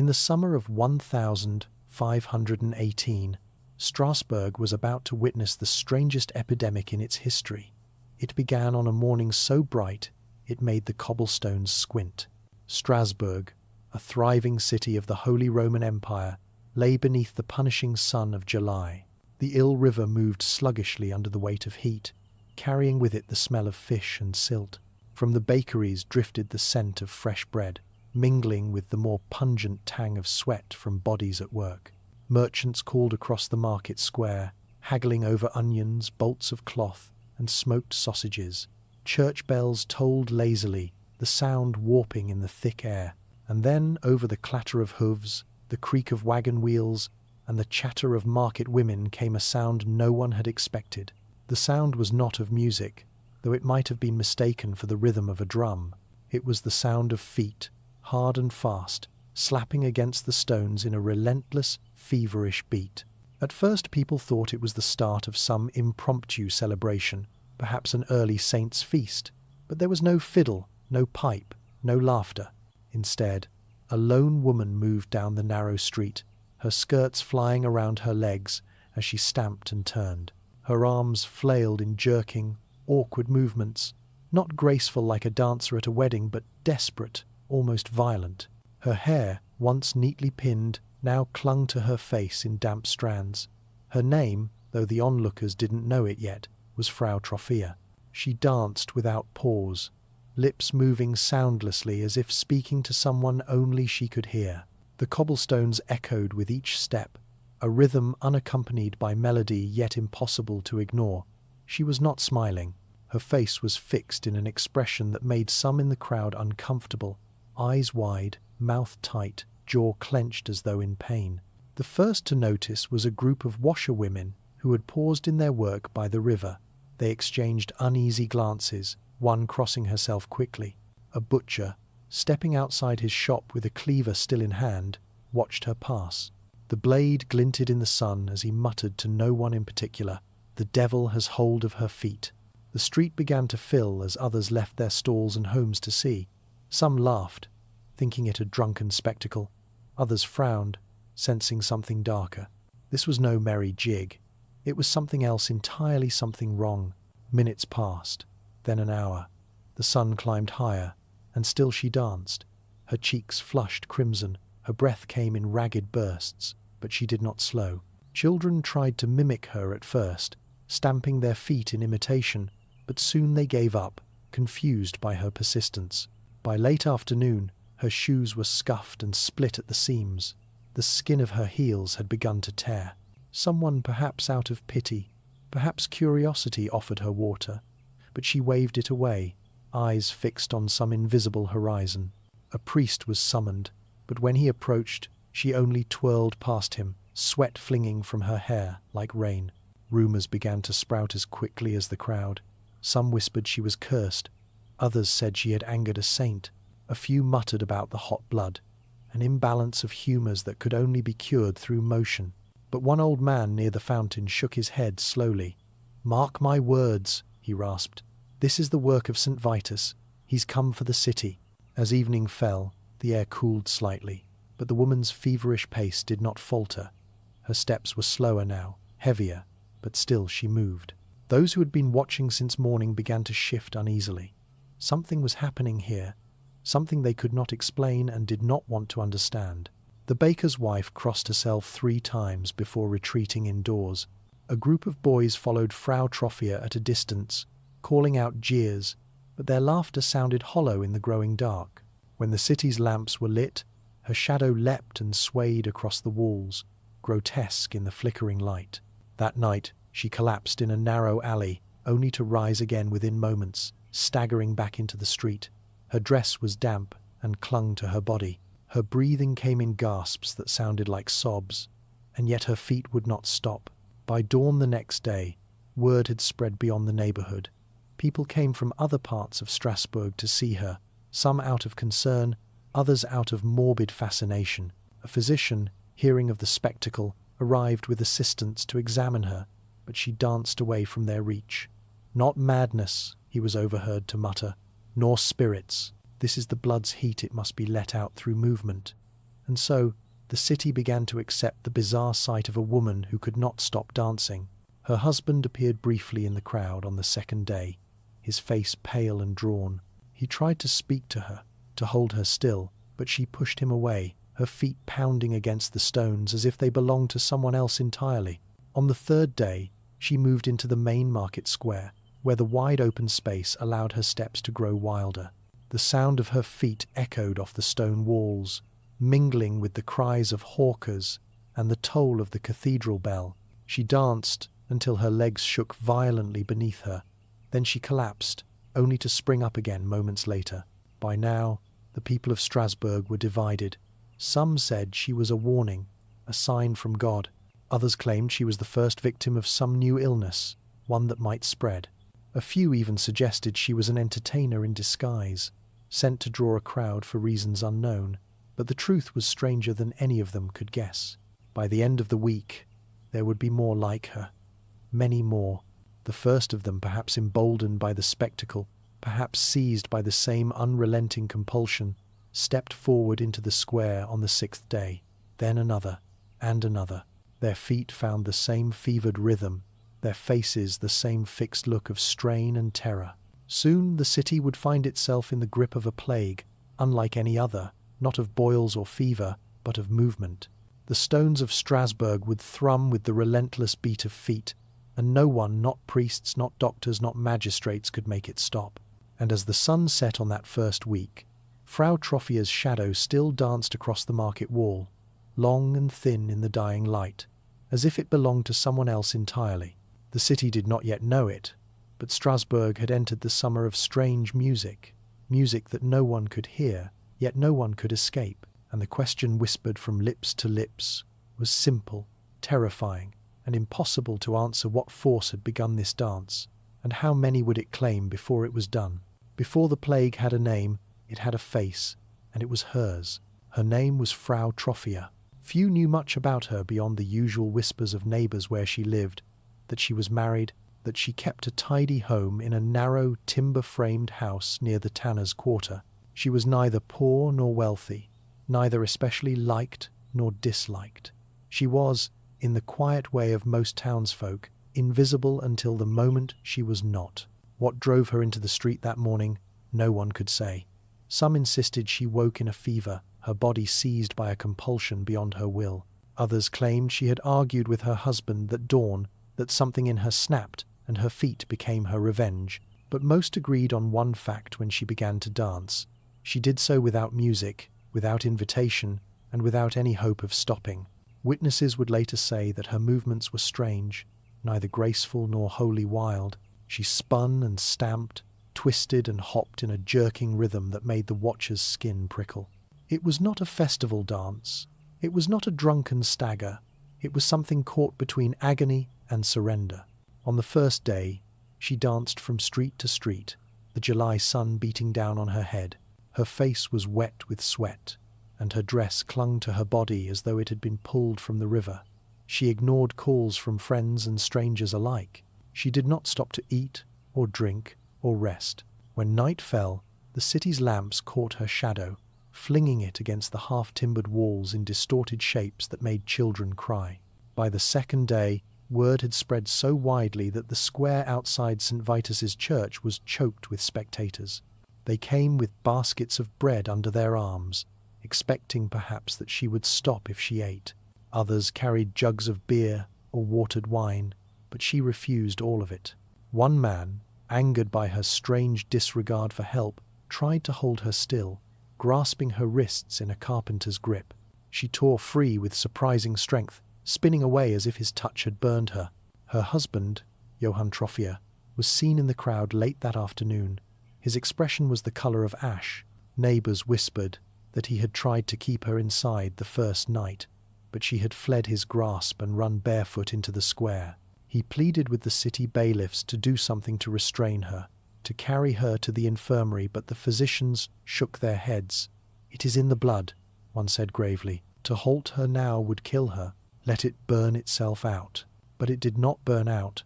In the summer of 1518, Strasbourg was about to witness the strangest epidemic in its history. It began on a morning so bright it made the cobblestones squint. Strasbourg, a thriving city of the Holy Roman Empire, lay beneath the punishing sun of July. The ill river moved sluggishly under the weight of heat, carrying with it the smell of fish and silt. From the bakeries drifted the scent of fresh bread, mingling with the more pungent tang of sweat from bodies at work. Merchants called across the market square, haggling over onions, bolts of cloth, and smoked sausages. Church bells tolled lazily, the sound warping in the thick air. And then, over the clatter of hooves, the creak of wagon wheels, and the chatter of market women came a sound no one had expected. The sound was not of music, though it might have been mistaken for the rhythm of a drum. It was the sound of feet, hard and fast, slapping against the stones in a relentless, feverish beat. At first people thought it was the start of some impromptu celebration, perhaps an early saint's feast, but there was no fiddle, no pipe, no laughter. Instead, a lone woman moved down the narrow street, her skirts flying around her legs as she stamped and turned. Her arms flailed in jerking, awkward movements, not graceful like a dancer at a wedding, but desperate, almost violent. Her hair, once neatly pinned, now clung to her face in damp strands. Her name, though the onlookers didn't know it yet, was Frau Troffea. She danced without pause, lips moving soundlessly as if speaking to someone only she could hear. The cobblestones echoed with each step, a rhythm unaccompanied by melody yet impossible to ignore. She was not smiling. Her face was fixed in an expression that made some in the crowd uncomfortable, eyes wide, mouth tight, jaw clenched as though in pain. The first to notice was a group of washerwomen who had paused in their work by the river. They exchanged uneasy glances, one crossing herself quickly. A butcher, stepping outside his shop with a cleaver still in hand, watched her pass. The blade glinted in the sun as he muttered to no one in particular, "The devil has hold of her feet." The street began to fill as others left their stalls and homes to see. Some laughed, thinking it a drunken spectacle. Others frowned, sensing something darker. This was no merry jig. It was something else entirely, something wrong. Minutes passed, then an hour. The sun climbed higher, and still she danced. Her cheeks flushed crimson, her breath came in ragged bursts, but she did not slow. Children tried to mimic her at first, stamping their feet in imitation, but soon they gave up, confused by her persistence. By late afternoon, her shoes were scuffed and split at the seams. The skin of her heels had begun to tear. Someone, perhaps out of pity, perhaps curiosity, offered her water, but she waved it away, eyes fixed on some invisible horizon. A priest was summoned, but when he approached, she only twirled past him, sweat flinging from her hair like rain. Rumours began to sprout as quickly as the crowd. Some whispered she was cursed, others said she had angered a saint. A few muttered about the hot blood, an imbalance of humours that could only be cured through motion. But one old man near the fountain shook his head slowly. "Mark my words," he rasped. "This is the work of St. Vitus. He's come for the city." As evening fell, the air cooled slightly, but the woman's feverish pace did not falter. Her steps were slower now, heavier, but still she moved. Those who had been watching since morning began to shift uneasily. Something was happening here, something they could not explain and did not want to understand. The baker's wife crossed herself 3 times before retreating indoors. A group of boys followed Frau Troffea at a distance, calling out jeers, but their laughter sounded hollow in the growing dark. When the city's lamps were lit, her shadow leapt and swayed across the walls, grotesque in the flickering light. That night, she collapsed in a narrow alley, only to rise again within moments, staggering back into the street. Her dress was damp and clung to her body. Her breathing came in gasps that sounded like sobs, and yet her feet would not stop. By dawn the next day, word had spread beyond the neighbourhood. People came from other parts of Strasbourg to see her, some out of concern, others out of morbid fascination. A physician, hearing of the spectacle, arrived with assistants to examine her, but she danced away from their reach. "Not madness," he was overheard to mutter, "nor spirits. This is the blood's heat, it must be let out through movement." And so, the city began to accept the bizarre sight of a woman who could not stop dancing. Her husband appeared briefly in the crowd on the second day, his face pale and drawn. He tried to speak to her, to hold her still, but she pushed him away, her feet pounding against the stones as if they belonged to someone else entirely. On the third day, she moved into the main market square, where the wide open space allowed her steps to grow wilder. The sound of her feet echoed off the stone walls, mingling with the cries of hawkers and the toll of the cathedral bell. She danced until her legs shook violently beneath her. Then she collapsed, only to spring up again moments later. By now, the people of Strasbourg were divided. Some said she was a warning, a sign from God. Others claimed she was the first victim of some new illness, one that might spread. A few even suggested she was an entertainer in disguise, sent to draw a crowd for reasons unknown. But the truth was stranger than any of them could guess. By the end of the week, there would be more like her. Many more. The first of them, perhaps emboldened by the spectacle, perhaps seized by the same unrelenting compulsion, stepped forward into the square on the sixth day. Then another, and another. Their feet found the same fevered rhythm, their faces the same fixed look of strain and terror. Soon the city would find itself in the grip of a plague, unlike any other, not of boils or fever, but of movement. The stones of Strasbourg would thrum with the relentless beat of feet, and no one, not priests, not doctors, not magistrates, could make it stop. And as the sun set on that first week, Frau Troffea's shadow still danced across the market wall, long and thin in the dying light, as if it belonged to someone else entirely. The city did not yet know it, but Strasbourg had entered the summer of strange music, music that no one could hear, yet no one could escape. And the question whispered from lips to lips was simple, terrifying, and impossible to answer. What force had begun this dance, and how many would it claim before it was done? Before the plague had a name, it had a face, and it was hers. Her name was Frau Troffea. Few knew much about her beyond the usual whispers of neighbours where she lived, that she was married, that she kept a tidy home in a narrow, timber-framed house near the tanner's quarter. She was neither poor nor wealthy, neither especially liked nor disliked. She was, in the quiet way of most townsfolk, invisible until the moment she was not. What drove her into the street that morning, no one could say. Some insisted she woke in a fever, her body seized by a compulsion beyond her will. Others claimed she had argued with her husband at dawn, that something in her snapped, and her feet became her revenge. But most agreed on one fact when she began to dance. She did so without music, without invitation, and without any hope of stopping. Witnesses would later say that her movements were strange, neither graceful nor wholly wild. She spun and stamped, twisted and hopped in a jerking rhythm that made the watcher's skin prickle. It was not a festival dance. It was not a drunken stagger. It was something caught between agony and surrender. On the first day, she danced from street to street, the July sun beating down on her head. Her face was wet with sweat, and her dress clung to her body as though it had been pulled from the river. She ignored calls from friends and strangers alike. She did not stop to eat, or drink, or rest. When night fell, the city's lamps caught her shadow, flinging it against the half-timbered walls in distorted shapes that made children cry. By the second day, word had spread so widely that the square outside St. Vitus's church was choked with spectators. They came with baskets of bread under their arms, expecting perhaps that she would stop if she ate. Others carried jugs of beer or watered wine, but she refused all of it. One man, angered by her strange disregard for help, tried to hold her still, grasping her wrists in a carpenter's grip. She tore free with surprising strength, spinning away as if his touch had burned her. Her husband, Johann Troffea, was seen in the crowd late that afternoon. His expression was the colour of ash. Neighbours whispered that he had tried to keep her inside the first night, but she had fled his grasp and run barefoot into the square. He pleaded with the city bailiffs to do something to restrain her, to carry her to the infirmary, but the physicians shook their heads. "It is in the blood," one said gravely. "To halt her now would kill her. Let it burn itself out." But it did not burn out.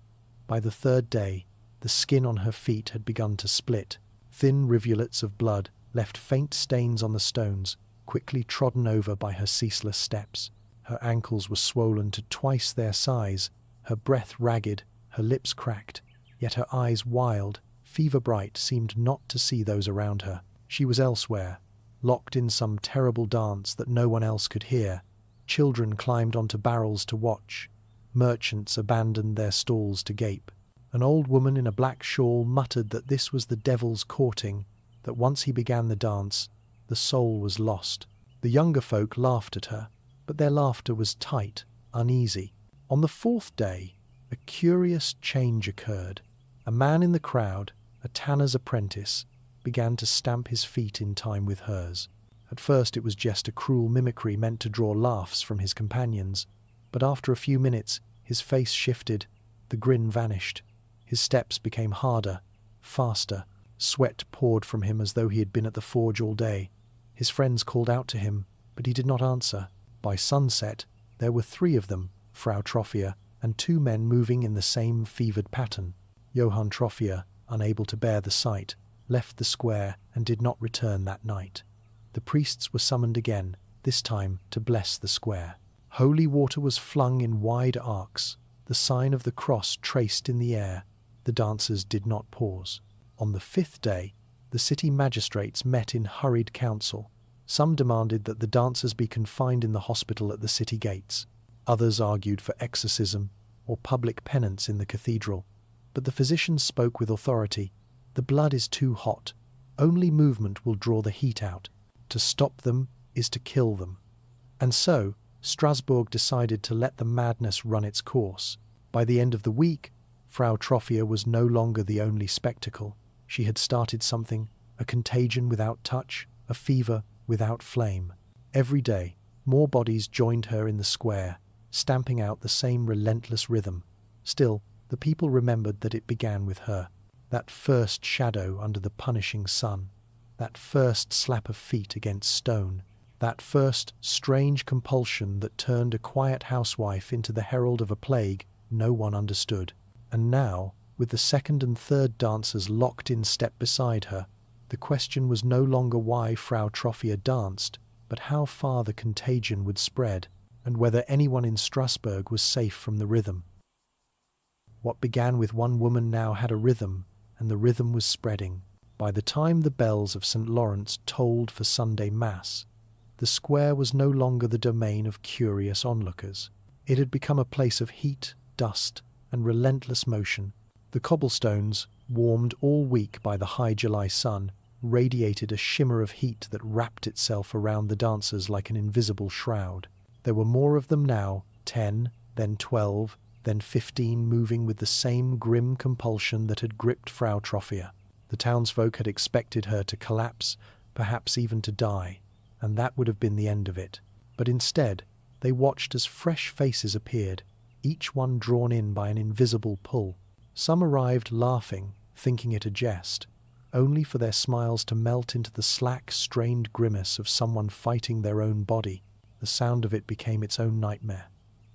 By the third day, the skin on her feet had begun to split. Thin rivulets of blood left faint stains on the stones, quickly trodden over by her ceaseless steps. Her ankles were swollen to twice their size, her breath ragged, her lips cracked, yet her eyes wild, fever-bright, seemed not to see those around her. She was elsewhere, locked in some terrible dance that no one else could hear. Children climbed onto barrels to watch. Merchants abandoned their stalls to gape. An old woman in a black shawl muttered that this was the devil's courting, that once he began the dance, the soul was lost. The younger folk laughed at her, but their laughter was tight, uneasy. On the fourth day, a curious change occurred. A man in the crowd, a tanner's apprentice, began to stamp his feet in time with hers. At first it was just a cruel mimicry meant to draw laughs from his companions, but after a few minutes his face shifted, the grin vanished. His steps became harder, faster. Sweat poured from him as though he had been at the forge all day. His friends called out to him, but he did not answer. By sunset, there were 3 of them, Frau Troffea, and 2 men moving in the same fevered pattern. Johann Troffea, unable to bear the sight, left the square and did not return that night. The priests were summoned again, this time to bless the square. Holy water was flung in wide arcs, the sign of the cross traced in the air. The dancers did not pause. On the 5th day, the city magistrates met in hurried council. Some demanded that the dancers be confined in the hospital at the city gates. Others argued for exorcism or public penance in the cathedral. But the physicians spoke with authority. The blood is too hot. Only movement will draw the heat out. To stop them is to kill them. And so, Strasbourg decided to let the madness run its course. By the end of the week, Frau Troffea was no longer the only spectacle. She had started something, a contagion without touch, a fever without flame. Every day, more bodies joined her in the square, stamping out the same relentless rhythm. Still, the people remembered that it began with her. That first shadow under the punishing sun. That first slap of feet against stone. That first strange compulsion that turned a quiet housewife into the herald of a plague no one understood. And now, with the 2nd and 3rd dancers locked in step beside her, the question was no longer why Frau Troffea danced, but how far the contagion would spread, and whether anyone in Strasbourg was safe from the rhythm. What began with one woman now had a rhythm, and the rhythm was spreading. By the time the bells of St. Lawrence tolled for Sunday Mass, the square was no longer the domain of curious onlookers. It had become a place of heat, dust, and relentless motion. The cobblestones, warmed all week by the high July sun, radiated a shimmer of heat that wrapped itself around the dancers like an invisible shroud. There were more of them now, 10, then 12, then 15, moving with the same grim compulsion that had gripped Frau Troffea. The townsfolk had expected her to collapse, perhaps even to die, and that would have been the end of it. But instead, they watched as fresh faces appeared, each one drawn in by an invisible pull. Some arrived laughing, thinking it a jest, only for their smiles to melt into the slack, strained grimace of someone fighting their own body. The sound of it became its own nightmare.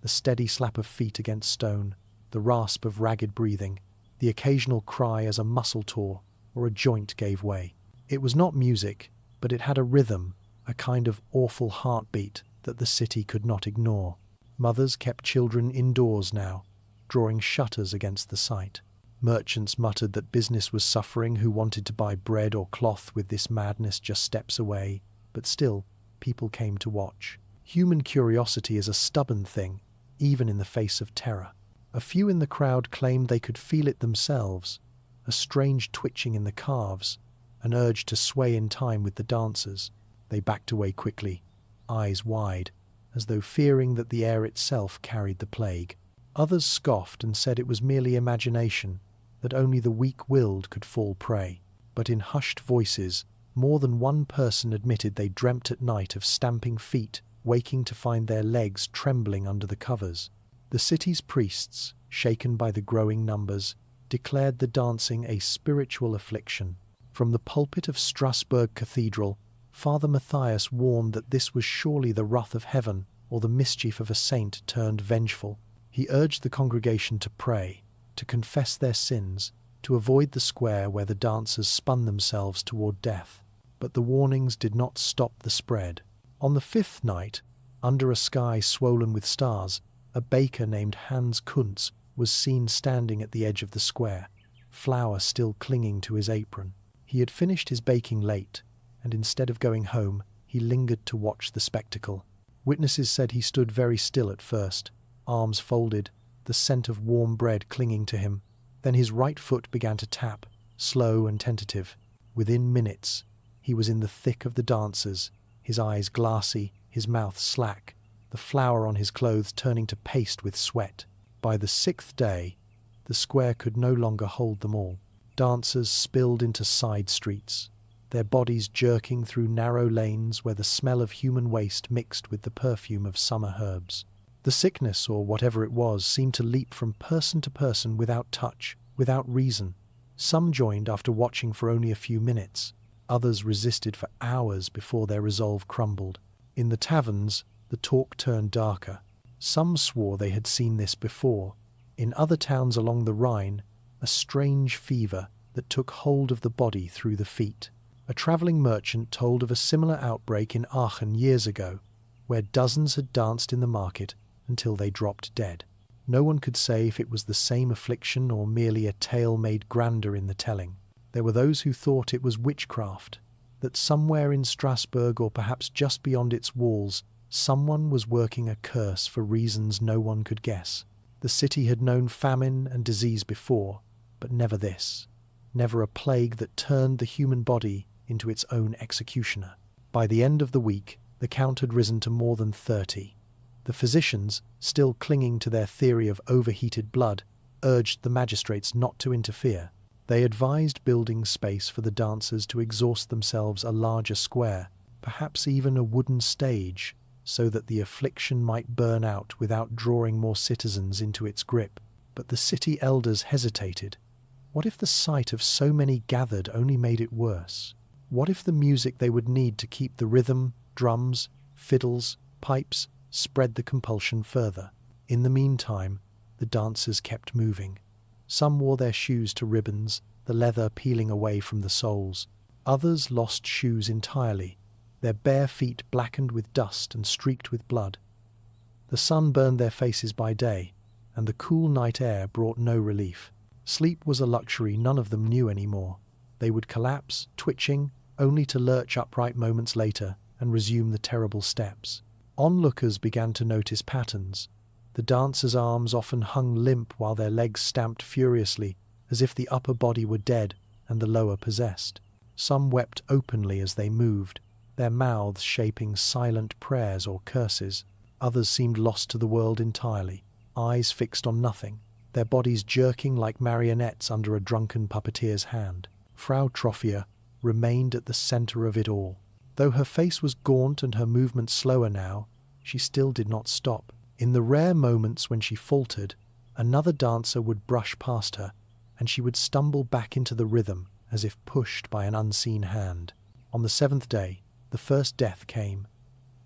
The steady slap of feet against stone, the rasp of ragged breathing, the occasional cry as a muscle tore or a joint gave way. It was not music, but it had a rhythm, a kind of awful heartbeat that the city could not ignore. Mothers kept children indoors now, drawing shutters against the sight. Merchants muttered that business was suffering who wanted to buy bread or cloth with this madness just steps away, but still, people came to watch. Human curiosity is a stubborn thing, even in the face of terror. A few in the crowd claimed they could feel it themselves, a strange twitching in the calves, an urge to sway in time with the dancers. They backed away quickly, eyes wide, as though fearing that the air itself carried the plague. Others scoffed and said it was merely imagination, that only the weak-willed could fall prey. But in hushed voices, more than one person admitted they dreamt at night of stamping feet, waking to find their legs trembling under the covers. The city's priests, shaken by the growing numbers, declared the dancing a spiritual affliction. From the pulpit of Strasbourg Cathedral, Father Matthias warned that this was surely the wrath of heaven, or the mischief of a saint turned vengeful. He urged the congregation to pray, to confess their sins, to avoid the square where the dancers spun themselves toward death. But the warnings did not stop the spread. On the fifth night, under a sky swollen with stars, a baker named Hans Kuntz was seen standing at the edge of the square, flour still clinging to his apron. He had finished his baking late, and instead of going home, he lingered to watch the spectacle. Witnesses said he stood very still at first, arms folded, the scent of warm bread clinging to him. Then his right foot began to tap, slow and tentative. Within minutes, he was in the thick of the dancers, his eyes glassy, his mouth slack, the flour on his clothes turning to paste with sweat. By the sixth day, the square could no longer hold them all. Dancers spilled into side streets, their bodies jerking through narrow lanes where the smell of human waste mixed with the perfume of summer herbs. The sickness, or whatever it was, seemed to leap from person to person without touch, without reason. Some joined after watching for only a few minutes. Others resisted for hours before their resolve crumbled. In the taverns, the talk turned darker. Some swore they had seen this before. In other towns along the Rhine, a strange fever that took hold of the body through the feet. A travelling merchant told of a similar outbreak in Aachen years ago, where dozens had danced in the market until they dropped dead. No one could say if it was the same affliction or merely a tale made grander in the telling. There were those who thought it was witchcraft, that somewhere in Strasbourg or perhaps just beyond its walls, someone was working a curse for reasons no one could guess. The city had known famine and disease before, but never this. Never a plague that turned the human body into its own executioner. By the end of the week, the count had risen to more than 30. The physicians, still clinging to their theory of overheated blood, urged the magistrates not to interfere. They advised building space for the dancers to exhaust themselves a larger square, perhaps even a wooden stage, so that the affliction might burn out without drawing more citizens into its grip. But the city elders hesitated. What if the sight of so many gathered only made it worse? What if the music they would need to keep the rhythm, drums, fiddles, pipes, spread the compulsion further? In the meantime, the dancers kept moving. Some wore their shoes to ribbons, the leather peeling away from the soles. Others lost shoes entirely, their bare feet blackened with dust and streaked with blood. The sun burned their faces by day, and the cool night air brought no relief. Sleep was a luxury none of them knew anymore. They would collapse, twitching, only to lurch upright moments later and resume the terrible steps. Onlookers began to notice patterns. The dancers' arms often hung limp while their legs stamped furiously, as if the upper body were dead and the lower possessed. Some wept openly as they moved, their mouths shaping silent prayers or curses. Others seemed lost to the world entirely, eyes fixed on nothing, their bodies jerking like marionettes under a drunken puppeteer's hand. Frau Troffea remained at the centre of it all. Though her face was gaunt and her movements slower now, she still did not stop. In the rare moments when she faltered, another dancer would brush past her, and she would stumble back into the rhythm as if pushed by an unseen hand. On the seventh day, the first death came.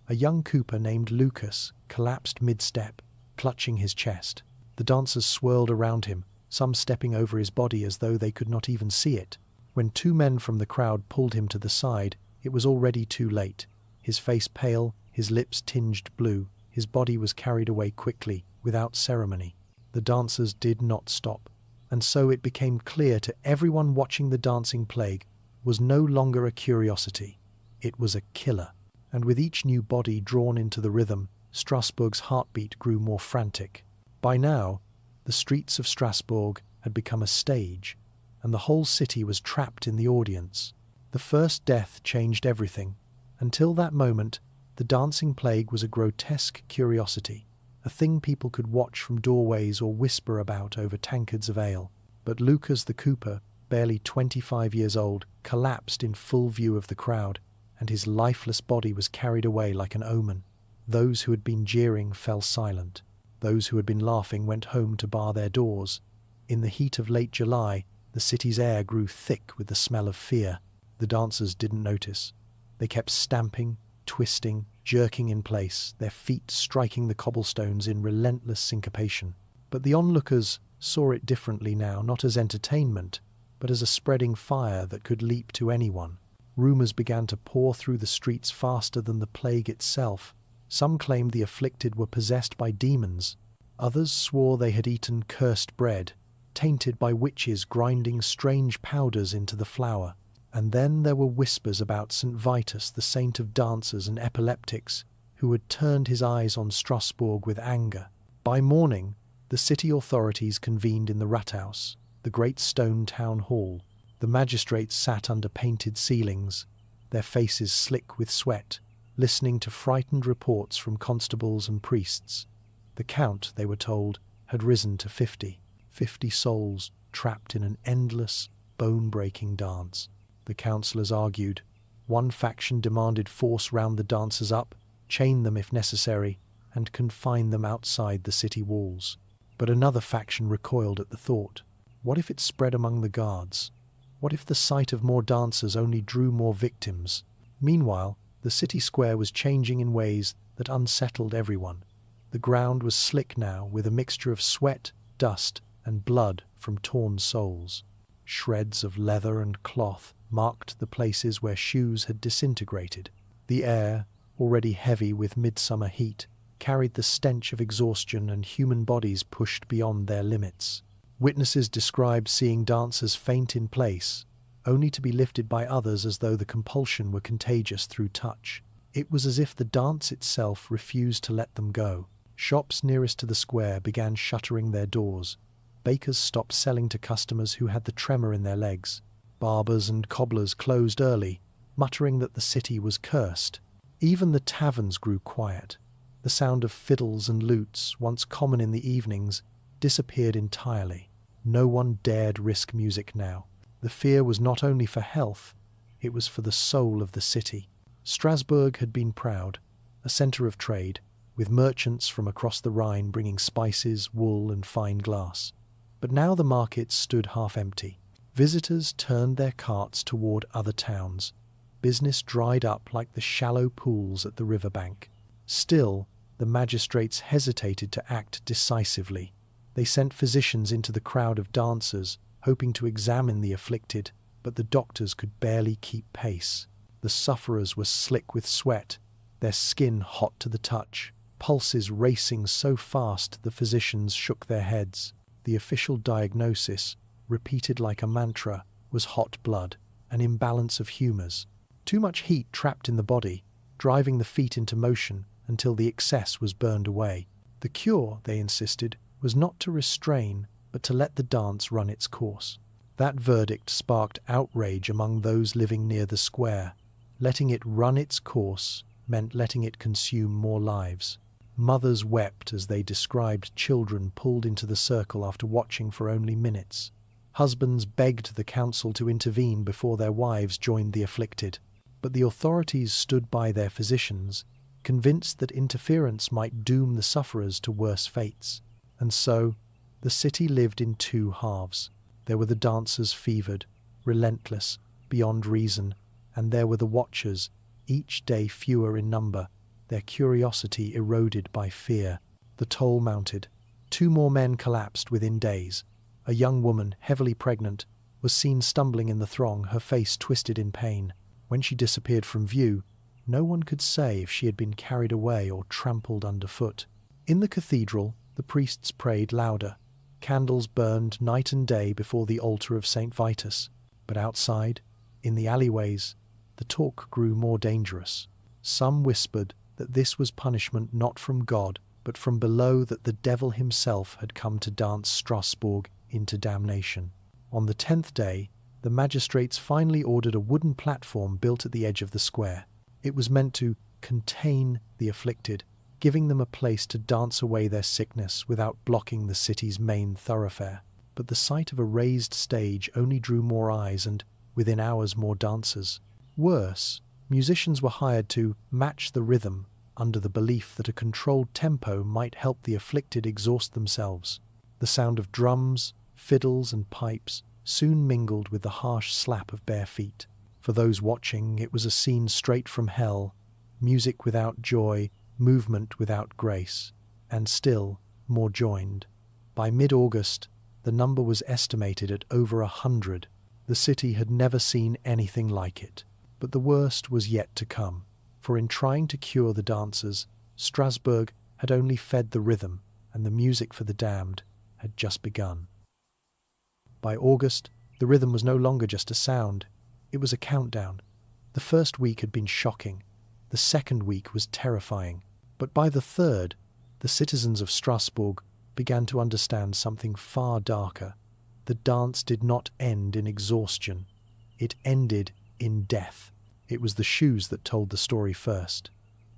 A young cooper named Lucas collapsed mid-step, clutching his chest. The dancers swirled around him, some stepping over his body as though they could not even see it. When two men from the crowd pulled him to the side, it was already too late. His face pale, his lips tinged blue, his body was carried away quickly, without ceremony. The dancers did not stop, and so it became clear to everyone watching the dancing plague was no longer a curiosity. It was a killer, and with each new body drawn into the rhythm, Strasbourg's heartbeat grew more frantic. By now, the streets of Strasbourg had become a stage, and the whole city was trapped in the audience. The first death changed everything. Until that moment, the dancing plague was a grotesque curiosity, a thing people could watch from doorways or whisper about over tankards of ale. But Lucas the cooper, barely 25 years old, collapsed in full view of the crowd, and his lifeless body was carried away like an omen. Those who had been jeering fell silent. Those who had been laughing went home to bar their doors. In the heat of late July, the city's air grew thick with the smell of fear. The dancers didn't notice. They kept stamping, twisting, jerking in place, their feet striking the cobblestones in relentless syncopation. But the onlookers saw it differently now, not as entertainment, but as a spreading fire that could leap to anyone. Rumors began to pour through the streets faster than the plague itself. Some claimed the afflicted were possessed by demons. Others swore they had eaten cursed bread, tainted by witches grinding strange powders into the flour. And then there were whispers about St. Vitus, the saint of dancers and epileptics, who had turned his eyes on Strasbourg with anger. By morning, the city authorities convened in the Rathaus, the great stone town hall. The magistrates sat under painted ceilings, their faces slick with sweat, listening to frightened reports from constables and priests. The count, they were told, had risen to 50 souls trapped in an endless, bone-breaking dance. The councillors argued. One faction demanded force round the dancers up, chain them if necessary, and confine them outside the city walls. But another faction recoiled at the thought. What if it spread among the guards? What if the sight of more dancers only drew more victims? Meanwhile, the city square was changing in ways that unsettled everyone. The ground was slick now with a mixture of sweat, dust, and blood from torn soles. Shreds of leather and cloth marked the places where shoes had disintegrated. The air, already heavy with midsummer heat, carried the stench of exhaustion and human bodies pushed beyond their limits. Witnesses described seeing dancers faint in place, only to be lifted by others as though the compulsion were contagious through touch. It was as if the dance itself refused to let them go. Shops nearest to the square began shuttering their doors. Bakers stopped selling to customers who had the tremor in their legs. Barbers and cobblers closed early, muttering that the city was cursed. Even the taverns grew quiet. The sound of fiddles and lutes, once common in the evenings, disappeared entirely. No one dared risk music now. The fear was not only for health, it was for the soul of the city. Strasbourg had been proud, a centre of trade, with merchants from across the Rhine bringing spices, wool, and fine glass. But now the markets stood half empty. Visitors turned their carts toward other towns. Business dried up like the shallow pools at the riverbank. Still, the magistrates hesitated to act decisively. They sent physicians into the crowd of dancers, hoping to examine the afflicted, but the doctors could barely keep pace. The sufferers were slick with sweat, their skin hot to the touch, pulses racing so fast the physicians shook their heads. The official diagnosis, repeated like a mantra, was hot blood, an imbalance of humours. Too much heat trapped in the body, driving the feet into motion until the excess was burned away. The cure, they insisted, was not to restrain, but to let the dance run its course. That verdict sparked outrage among those living near the square. Letting it run its course meant letting it consume more lives. Mothers wept as they described children pulled into the circle after watching for only minutes. Husbands begged the council to intervene before their wives joined the afflicted. But the authorities stood by their physicians, convinced that interference might doom the sufferers to worse fates. And so, the city lived in two halves. There were the dancers fevered, relentless, beyond reason, and there were the watchers, each day fewer in number, their curiosity eroded by fear. The toll mounted. 2 more men collapsed within days. A young woman, heavily pregnant, was seen stumbling in the throng, her face twisted in pain. When she disappeared from view, no one could say if she had been carried away or trampled underfoot. In the cathedral, the priests prayed louder. Candles burned night and day before the altar of St. Vitus. But outside, in the alleyways, the talk grew more dangerous. Some whispered that this was punishment not from God, but from below, that the devil himself had come to dance Strasbourg into damnation. On the 10th day, the magistrates finally ordered a wooden platform built at the edge of the square. It was meant to contain the afflicted, giving them a place to dance away their sickness without blocking the city's main thoroughfare. But the sight of a raised stage only drew more eyes and, within hours, more dancers. Worse, musicians were hired to match the rhythm under the belief that a controlled tempo might help the afflicted exhaust themselves. The sound of drums, fiddles, and pipes soon mingled with the harsh slap of bare feet. For those watching, it was a scene straight from hell, music without joy, movement without grace, and still more joined. By mid-August, the number was estimated at over 100. The city had never seen anything like it. But the worst was yet to come, for in trying to cure the dancers, Strasbourg had only fed the rhythm, and the music for the damned had just begun. By August, the rhythm was no longer just a sound, it was a countdown. The first week had been shocking, the second week was terrifying, but by the third, the citizens of Strasbourg began to understand something far darker. The dance did not end in exhaustion, it ended in death. It was the shoes that told the story first.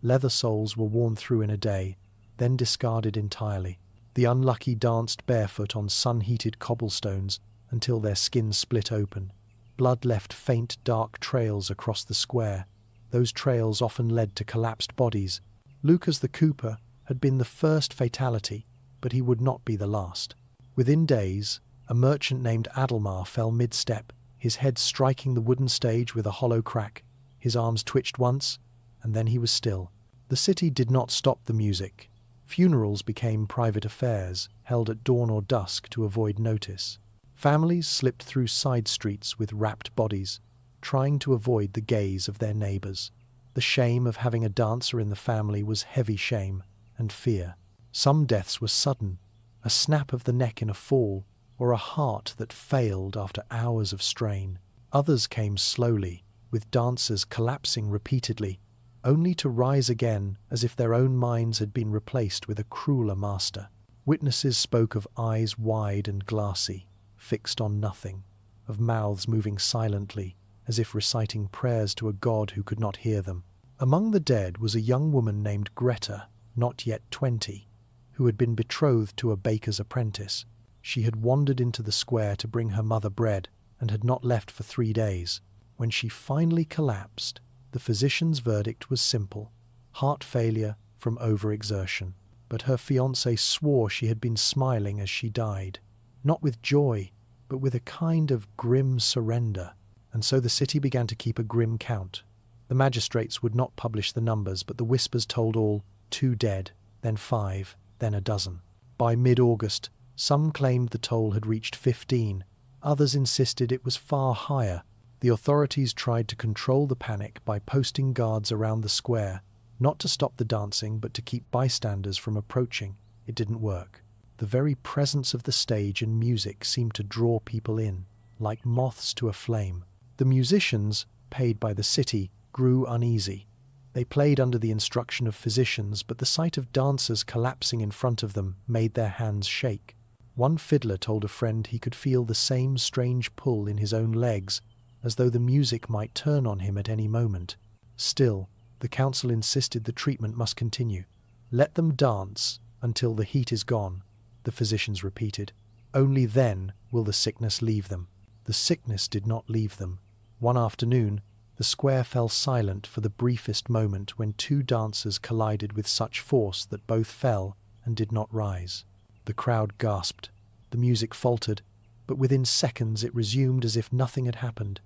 Leather soles were worn through in a day, then discarded entirely. The unlucky danced barefoot on sun-heated cobblestones until their skin split open. Blood left faint, dark trails across the square. Those trails often led to collapsed bodies. Lucas the Cooper had been the first fatality, but he would not be the last. Within days, a merchant named Adelmar fell mid-step, his head striking the wooden stage with a hollow crack. His arms twitched once, and then he was still. The city did not stop the music. Funerals became private affairs, held at dawn or dusk to avoid notice. Families slipped through side streets with wrapped bodies, trying to avoid the gaze of their neighbors. The shame of having a dancer in the family was heavy shame and fear. Some deaths were sudden, a snap of the neck in a fall, or a heart that failed after hours of strain. Others came slowly, with dancers collapsing repeatedly, only to rise again as if their own minds had been replaced with a crueler master. Witnesses spoke of eyes wide and glassy, fixed on nothing, of mouths moving silently, as if reciting prayers to a god who could not hear them. Among the dead was a young woman named Greta, not yet 20, who had been betrothed to a baker's apprentice. She had wandered into the square to bring her mother bread and had not left for 3 days. When she finally collapsed, the physician's verdict was simple: heart failure from overexertion. But her fiancé swore she had been smiling as she died, not with joy, but with a kind of grim surrender. And so the city began to keep a grim count. The magistrates would not publish the numbers, but the whispers told all 2 dead, then 5, then a dozen. By mid-August, some claimed the toll had reached 15, others insisted it was far higher. The authorities tried to control the panic by posting guards around the square, not to stop the dancing but to keep bystanders from approaching. It didn't work. The very presence of the stage and music seemed to draw people in, like moths to a flame. The musicians, paid by the city, grew uneasy. They played under the instruction of physicians, but the sight of dancers collapsing in front of them made their hands shake. One fiddler told a friend he could feel the same strange pull in his own legs, as though the music might turn on him at any moment. Still, the council insisted the treatment must continue. "Let them dance until the heat is gone," the physicians repeated. "Only then will the sickness leave them." The sickness did not leave them. One afternoon, the square fell silent for the briefest moment when 2 dancers collided with such force that both fell and did not rise. The crowd gasped. The music faltered, but within seconds it resumed as if nothing had happened.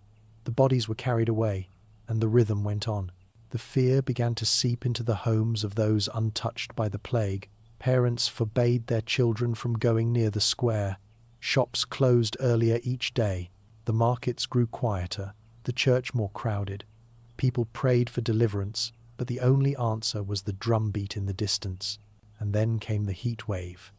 The bodies were carried away, and the rhythm went on. The fear began to seep into the homes of those untouched by the plague. Parents forbade their children from going near the square. Shops closed earlier each day. The markets grew quieter, the church more crowded. People prayed for deliverance, but the only answer was the drumbeat in the distance. And then came the heat wave.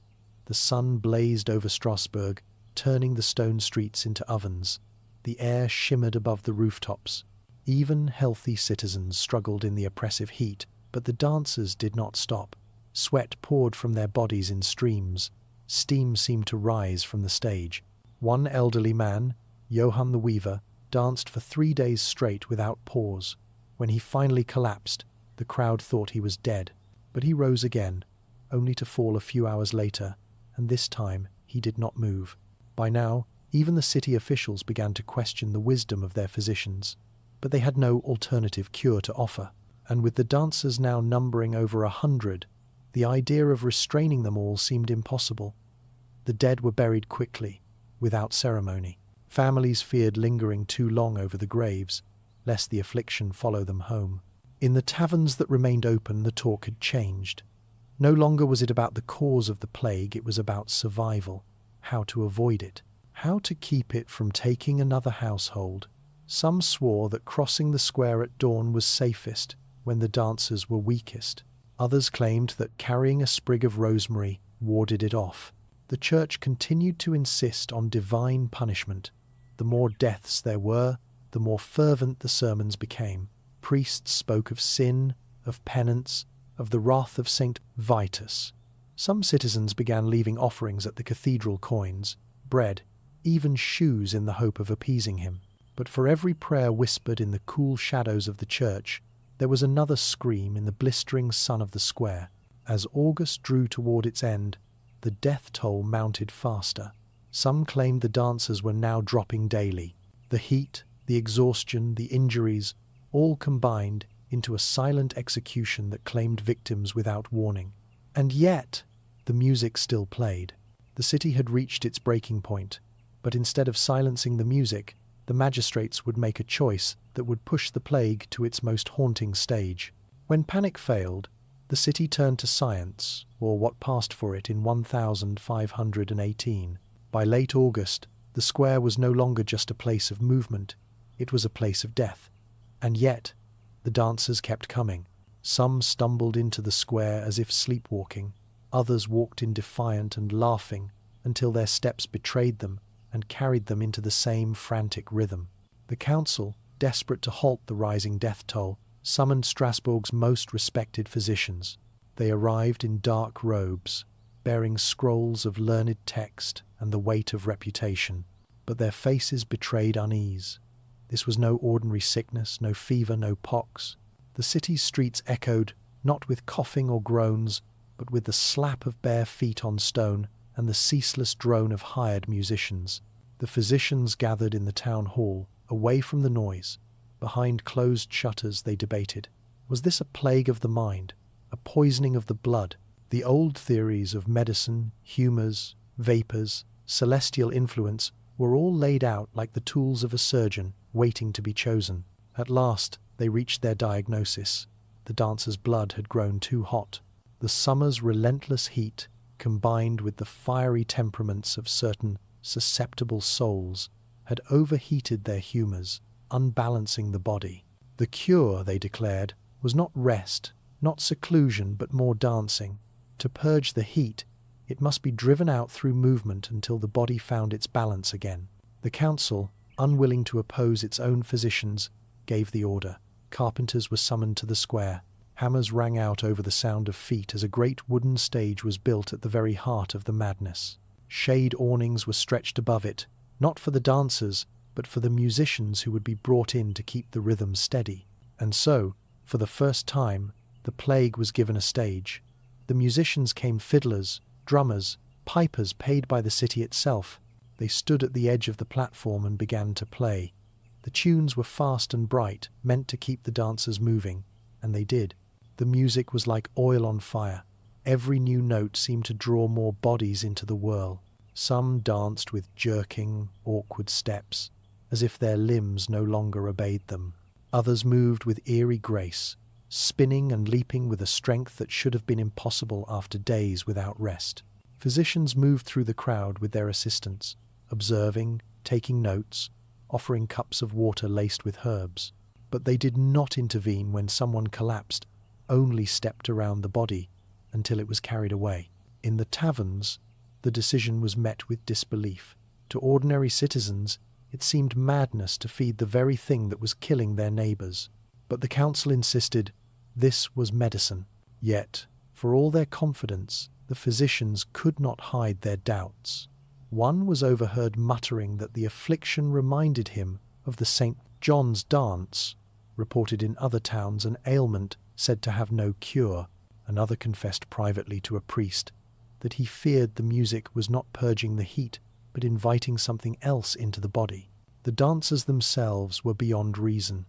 The sun blazed over Strasbourg, turning the stone streets into ovens. The air shimmered above the rooftops. Even healthy citizens struggled in the oppressive heat, but the dancers did not stop. Sweat poured from their bodies in streams. Steam seemed to rise from the stage. One elderly man, Johann the Weaver, danced for 3 days straight without pause. When he finally collapsed, the crowd thought he was dead. But he rose again, only to fall a few hours later, and this time he did not move. By now, even the city officials began to question the wisdom of their physicians. But they had no alternative cure to offer, and with the dancers now numbering over 100, the idea of restraining them all seemed impossible. The dead were buried quickly, without ceremony. Families feared lingering too long over the graves, lest the affliction follow them home. In the taverns that remained open, the talk had changed. No longer was it about the cause of the plague, it was about survival, how to avoid it, how to keep it from taking another household. Some swore that crossing the square at dawn was safest when the dancers were weakest. Others claimed that carrying a sprig of rosemary warded it off. The church continued to insist on divine punishment. The more deaths there were, the more fervent the sermons became. Priests spoke of sin, of penance, of the wrath of Saint Vitus. Some citizens began leaving offerings at the cathedral, coins, bread, even shoes, in the hope of appeasing him. But for every prayer whispered in the cool shadows of the church, there was another scream in the blistering sun of the square. As August drew toward its end, the death toll mounted faster. Some claimed the dancers were now dropping daily. The heat, the exhaustion, the injuries, all combined into a silent execution that claimed victims without warning. And yet, the music still played. The city had reached its breaking point, but instead of silencing the music, the magistrates would make a choice that would push the plague to its most haunting stage. When panic failed, the city turned to science, or what passed for it in 1518. By late August, the square was no longer just a place of movement, it was a place of death. And yet, the dancers kept coming. Some stumbled into the square as if sleepwalking, others walked in defiant and laughing until their steps betrayed them and carried them into the same frantic rhythm. The council, desperate to halt the rising death toll, summoned Strasbourg's most respected physicians. They arrived in dark robes, bearing scrolls of learned text and the weight of reputation, but their faces betrayed unease. This was no ordinary sickness, no fever, no pox. The city's streets echoed, not with coughing or groans, but with the slap of bare feet on stone and the ceaseless drone of hired musicians. The physicians gathered in the town hall, away from the noise. Behind closed shutters they debated. Was this a plague of the mind, a poisoning of the blood? The old theories of medicine, humours, vapours, celestial influence were all laid out like the tools of a surgeon, waiting to be chosen. At last they reached their diagnosis. The dancers' blood had grown too hot. The summer's relentless heat, combined with the fiery temperaments of certain susceptible souls, had overheated their humours, unbalancing the body. The cure, they declared, was not rest, not seclusion, but more dancing. To purge the heat, it must be driven out through movement until the body found its balance again. The council, unwilling to oppose its own physicians, gave the order. Carpenters were summoned to the square. Hammers rang out over the sound of feet as a great wooden stage was built at the very heart of the madness. Shade awnings were stretched above it, not for the dancers, but for the musicians who would be brought in to keep the rhythm steady. And so, for the first time, the plague was given a stage. The musicians came fiddlers, drummers, pipers paid by the city itself. They stood at the edge of the platform and began to play. The tunes were fast and bright, meant to keep the dancers moving, and they did. The music was like oil on fire. Every new note seemed to draw more bodies into the whirl. Some danced with jerking, awkward steps, as if their limbs no longer obeyed them. Others moved with eerie grace, spinning and leaping with a strength that should have been impossible after days without rest. Physicians moved through the crowd with their assistants, observing, taking notes, offering cups of water laced with herbs. But they did not intervene when someone collapsed, only stepped around the body until it was carried away. In the taverns, the decision was met with disbelief. To ordinary citizens, it seemed madness to feed the very thing that was killing their neighbours. But the council insisted this was medicine. Yet, for all their confidence, the physicians could not hide their doubts. One was overheard muttering that the affliction reminded him of the St. John's dance, reported in other towns an ailment said to have no cure. Another confessed privately to a priest that he feared the music was not purging the heat, but inviting something else into the body. The dancers themselves were beyond reason.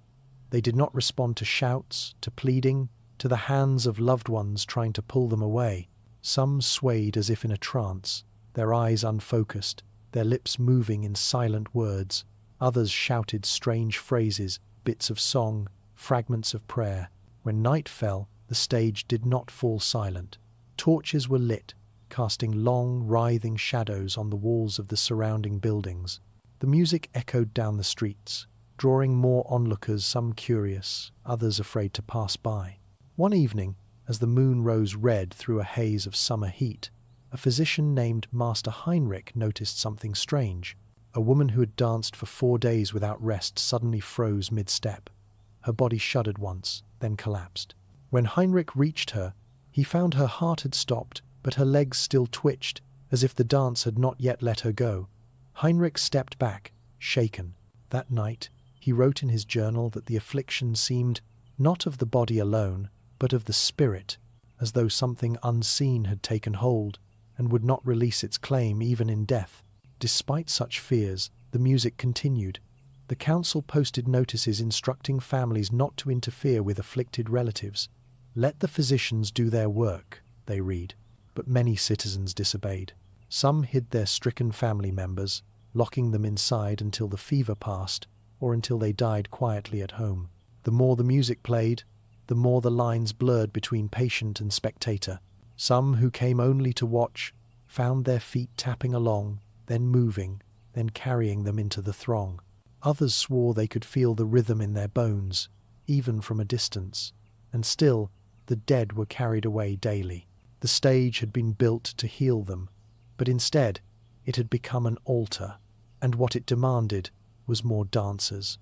They did not respond to shouts, to pleading, to the hands of loved ones trying to pull them away. Some swayed as if in a trance, their eyes unfocused, their lips moving in silent words. Others shouted strange phrases, bits of song, fragments of prayer. When night fell, the stage did not fall silent. Torches were lit, casting long, writhing shadows on the walls of the surrounding buildings. The music echoed down the streets, drawing more onlookers, some curious, others afraid to pass by. One evening, as the moon rose red through a haze of summer heat, a physician named Master Heinrich noticed something strange. A woman who had danced for 4 days without rest suddenly froze mid-step. Her body shuddered once, then collapsed. When Heinrich reached her, he found her heart had stopped, but her legs still twitched, as if the dance had not yet let her go. Heinrich stepped back, shaken. That night, he wrote in his journal that the affliction seemed not of the body alone, but of the spirit, as though something unseen had taken hold and would not release its claim even in death. Despite such fears, the music continued. The council posted notices instructing families not to interfere with afflicted relatives. "Let the physicians do their work," they read. But many citizens disobeyed. Some hid their stricken family members, locking them inside until the fever passed or until they died quietly at home. The more the music played, the more the lines blurred between patient and spectator. Some who came only to watch found their feet tapping along, then moving, then carrying them into the throng. Others swore they could feel the rhythm in their bones, even from a distance. And still, the dead were carried away daily. The stage had been built to heal them, but instead, it had become an altar, and what it demanded was more dancers.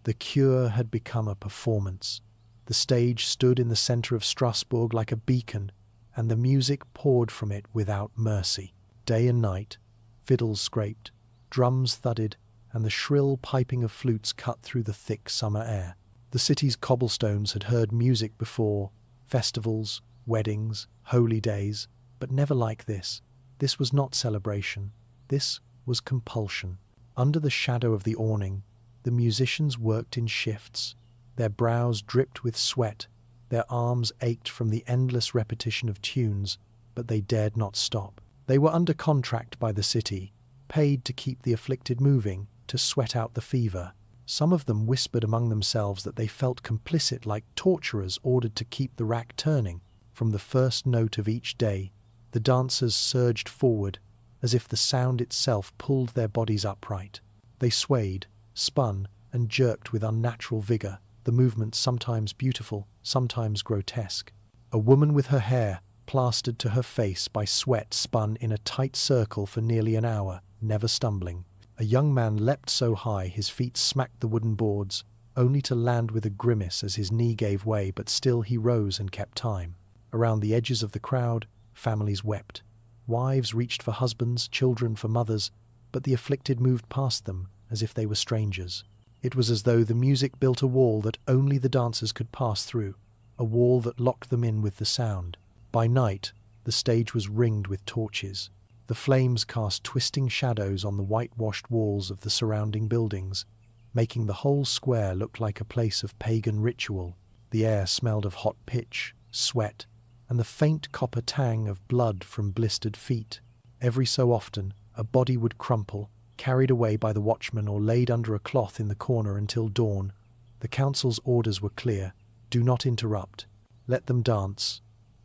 The cure had become a performance. The stage stood in the center of Strasbourg like a beacon, and the music poured from it without mercy. Day and night, fiddles scraped, drums thudded, and the shrill piping of flutes cut through the thick summer air. The city's cobblestones had heard music before, festivals, weddings, holy days, but never like this. This was not celebration. This was compulsion. Under the shadow of the awning, the musicians worked in shifts. Their brows dripped with sweat, their arms ached from the endless repetition of tunes, but they dared not stop. They were under contract by the city, paid to keep the afflicted moving, to sweat out the fever. Some of them whispered among themselves that they felt complicit like torturers ordered to keep the rack turning. From the first note of each day, the dancers surged forward, as if the sound itself pulled their bodies upright. They swayed, spun, and jerked with unnatural vigor, the movements sometimes beautiful, sometimes grotesque. A woman with her hair plastered to her face by sweat spun in a tight circle for nearly an hour, never stumbling. A young man leapt so high his feet smacked the wooden boards, only to land with a grimace as his knee gave way, but still he rose and kept time. Around the edges of the crowd, families wept. Wives reached for husbands, children for mothers, but the afflicted moved past them as if they were strangers. It was as though the music built a wall that only the dancers could pass through, a wall that locked them in with the sound. By night, the stage was ringed with torches. The flames cast twisting shadows on the whitewashed walls of the surrounding buildings, making the whole square look like a place of pagan ritual. The air smelled of hot pitch, sweat, and the faint copper tang of blood from blistered feet. Every so often, a body would crumple, carried away by the watchman or laid under a cloth in the corner until dawn. The council's orders were clear: do not interrupt, let them dance.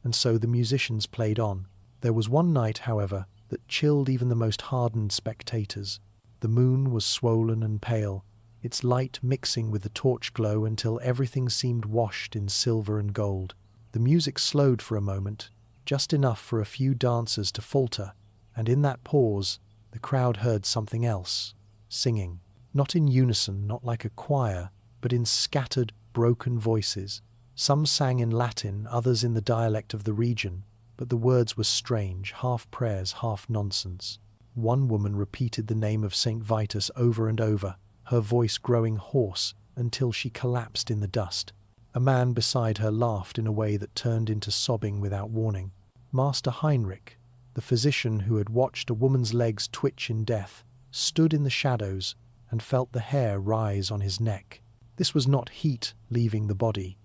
And so the musicians played on. There was one night, however, that chilled even the most hardened spectators. The moon was swollen and pale, its light mixing with the torch glow until everything seemed washed in silver and gold. The music slowed for a moment, just enough for a few dancers to falter, and in that pause, the crowd heard something else, singing. Not in unison, not like a choir, but in scattered, broken voices. Some sang in Latin, others in the dialect of the region, but the words were strange, half prayers, half nonsense. One woman repeated the name of Saint Vitus over and over, her voice growing hoarse until she collapsed in the dust. A man beside her laughed in a way that turned into sobbing without warning. Master Heinrich, the physician who had watched a woman's legs twitch in death, stood in the shadows and felt the hair rise on his neck. This was not heat leaving the body.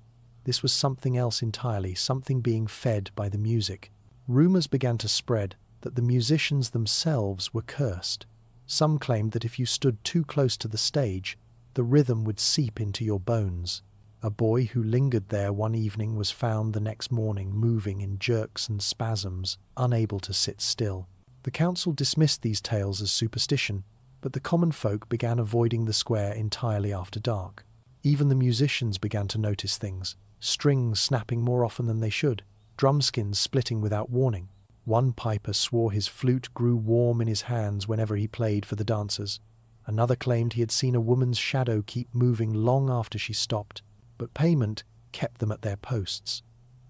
This was something else entirely, something being fed by the music. Rumors began to spread that the musicians themselves were cursed. Some claimed that if you stood too close to the stage, the rhythm would seep into your bones. A boy who lingered there one evening was found the next morning moving in jerks and spasms, unable to sit still. The council dismissed these tales as superstition, but the common folk began avoiding the square entirely after dark. Even the musicians began to notice things, strings snapping more often than they should, drumskins splitting without warning. One piper swore his flute grew warm in his hands whenever he played for the dancers. Another claimed he had seen a woman's shadow keep moving long after she stopped, but payment kept them at their posts.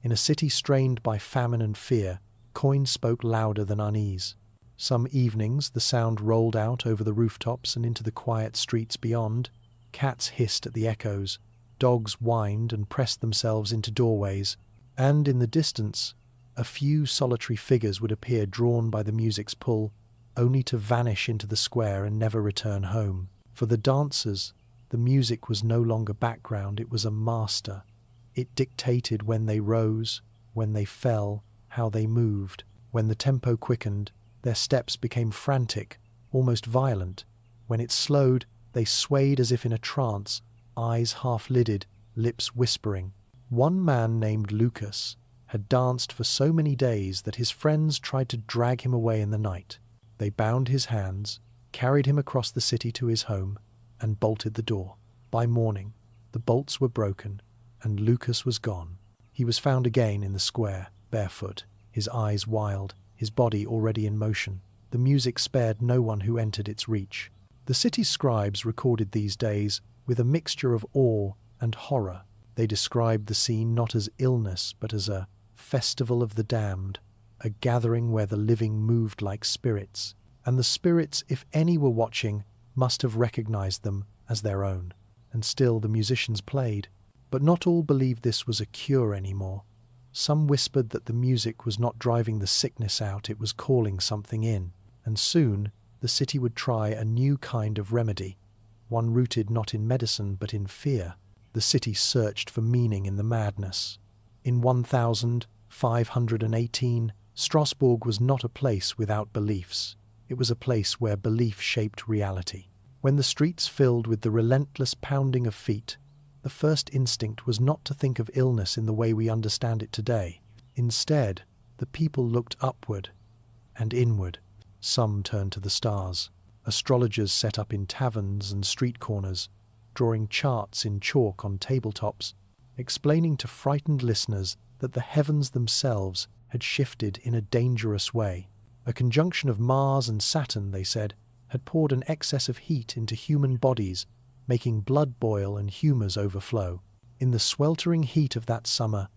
In a city strained by famine and fear, coins spoke louder than unease. Some evenings the sound rolled out over the rooftops and into the quiet streets beyond. Cats hissed at the echoes, dogs whined and pressed themselves into doorways, and in the distance a few solitary figures would appear drawn by the music's pull, only to vanish into the square and never return home. For the dancers, the music was no longer background, it was a master. It dictated when they rose, when they fell, how they moved. When the tempo quickened, their steps became frantic, almost violent. When it slowed, they swayed as if in a trance, eyes half-lidded, lips whispering. One man named Lucas had danced for so many days that his friends tried to drag him away in the night. They bound his hands, carried him across the city to his home, and bolted the door. By morning, the bolts were broken, and Lucas was gone. He was found again in the square, barefoot, his eyes wild, his body already in motion. The music spared no one who entered its reach. The city scribes recorded these days with a mixture of awe and horror. They described the scene not as illness, but as a festival of the damned, a gathering where the living moved like spirits, and the spirits, if any were watching, must have recognized them as their own. And still the musicians played. But not all believed this was a cure anymore. Some whispered that the music was not driving the sickness out, it was calling something in. And soon the city would try a new kind of remedy, one rooted not in medicine but in fear. The city searched for meaning in the madness. In 1518, Strasbourg was not a place without beliefs. It was a place where belief shaped reality. When the streets filled with the relentless pounding of feet, the first instinct was not to think of illness in the way we understand it today. Instead, the people looked upward and inward. Some turned to the stars. Astrologers set up in taverns and street corners, drawing charts in chalk on tabletops, explaining to frightened listeners that the heavens themselves had shifted in a dangerous way. A conjunction of Mars and Saturn, they said, had poured an excess of heat into human bodies, making blood boil and humours overflow. In the sweltering heat of that summer,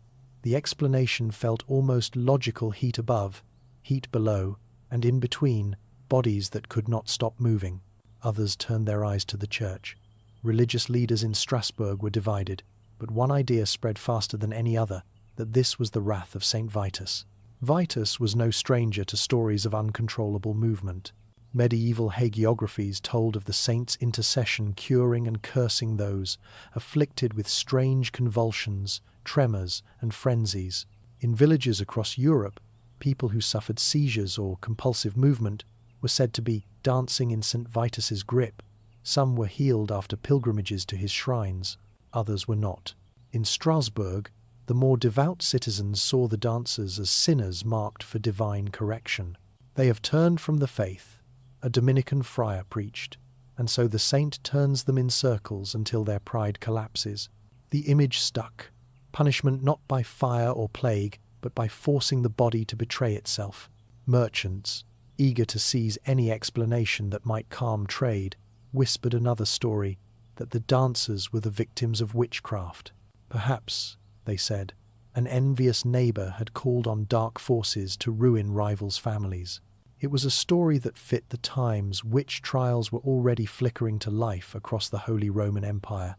the explanation felt almost logical: heat above, heat below, and in between, bodies that could not stop moving. Others turned their eyes to the church. Religious leaders in Strasbourg were divided, but one idea spread faster than any other, that this was the wrath of St. Vitus. Vitus was no stranger to stories of uncontrollable movement. Medieval hagiographies told of the saint's intercession curing and cursing those afflicted with strange convulsions, tremors, and frenzies. In villages across Europe, people who suffered seizures or compulsive movement were said to be dancing in St. Vitus's grip. Some were healed after pilgrimages to his shrines, others were not. In Strasbourg, the more devout citizens saw the dancers as sinners marked for divine correction. "They have turned from the faith," a Dominican friar preached, and so the saint turns them in circles until their pride collapses. The image stuck. Punishment not by fire or plague, but by forcing the body to betray itself. Merchants, eager to seize any explanation that might calm trade, whispered another story, that the dancers were the victims of witchcraft. Perhaps, they said, an envious neighbour had called on dark forces to ruin rivals' families. It was a story that fit the times. Witch trials were already flickering to life across the Holy Roman Empire,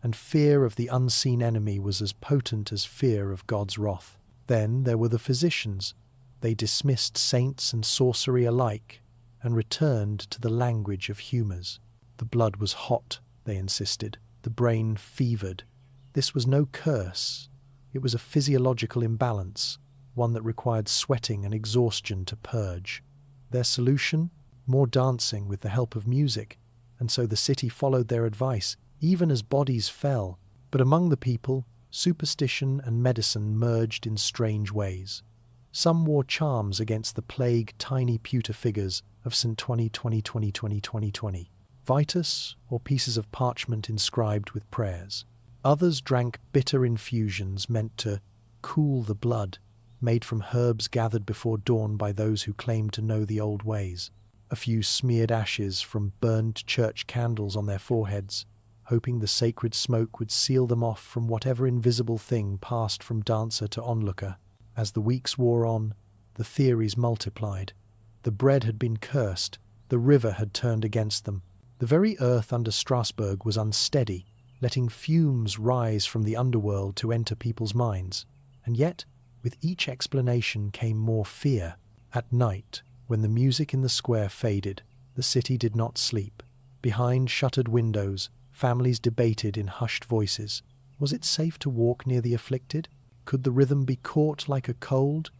and fear of the unseen enemy was as potent as fear of God's wrath. Then there were the physicians. They dismissed saints and sorcery alike, and returned to the language of humours. The blood was hot, they insisted, the brain fevered. This was no curse. It was a physiological imbalance, one that required sweating and exhaustion to purge. Their solution? More dancing with the help of music, and so the city followed their advice, even as bodies fell. But among the people, superstition and medicine merged in strange ways. Some wore charms against the plague, tiny pewter figures of St. 2020, Vitus, or pieces of parchment inscribed with prayers. Others drank bitter infusions meant to cool the blood, made from herbs gathered before dawn by those who claimed to know the old ways. A few smeared ashes from burned church candles on their foreheads, hoping the sacred smoke would seal them off from whatever invisible thing passed from dancer to onlooker. As the weeks wore on, the theories multiplied. The bread had been cursed, the river had turned against them. The very earth under Strasbourg was unsteady, letting fumes rise from the underworld to enter people's minds. And yet, with each explanation came more fear. At night, when the music in the square faded, the city did not sleep. Behind shuttered windows, families debated in hushed voices. Was it safe to walk near the afflicted? Could the rhythm be caught like a cold?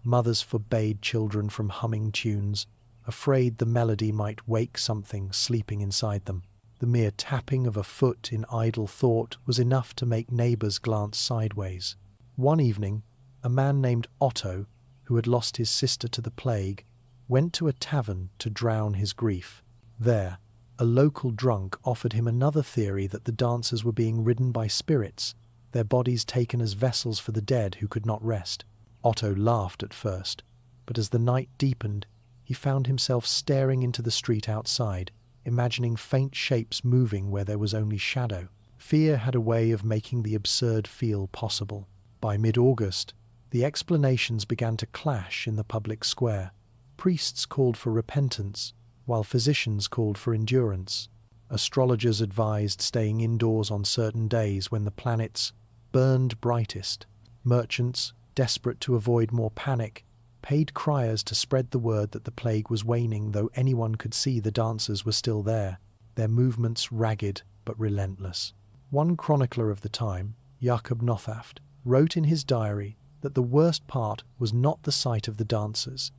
Mothers forbade children from humming tunes, afraid the melody might wake something sleeping inside them. The mere tapping of a foot in idle thought was enough to make neighbours glance sideways. One evening, a man named Otto, who had lost his sister to the plague, went to a tavern to drown his grief. There, a local drunk offered him another theory that the dancers were being ridden by spirits, their bodies taken as vessels for the dead who could not rest. Otto laughed at first, but as the night deepened, he found himself staring into the street outside, imagining faint shapes moving where there was only shadow. Fear had a way of making the absurd feel possible. By mid-August, the explanations began to clash in the public square. Priests called for repentance, while physicians called for endurance. Astrologers advised staying indoors on certain days when the planets burned brightest. Merchants, desperate to avoid more panic, paid criers to spread the word that the plague was waning, though anyone could see the dancers were still there, their movements ragged but relentless. One chronicler of the time, Jakob Nothaft, wrote in his diary that the worst part was not the sight of the dancers,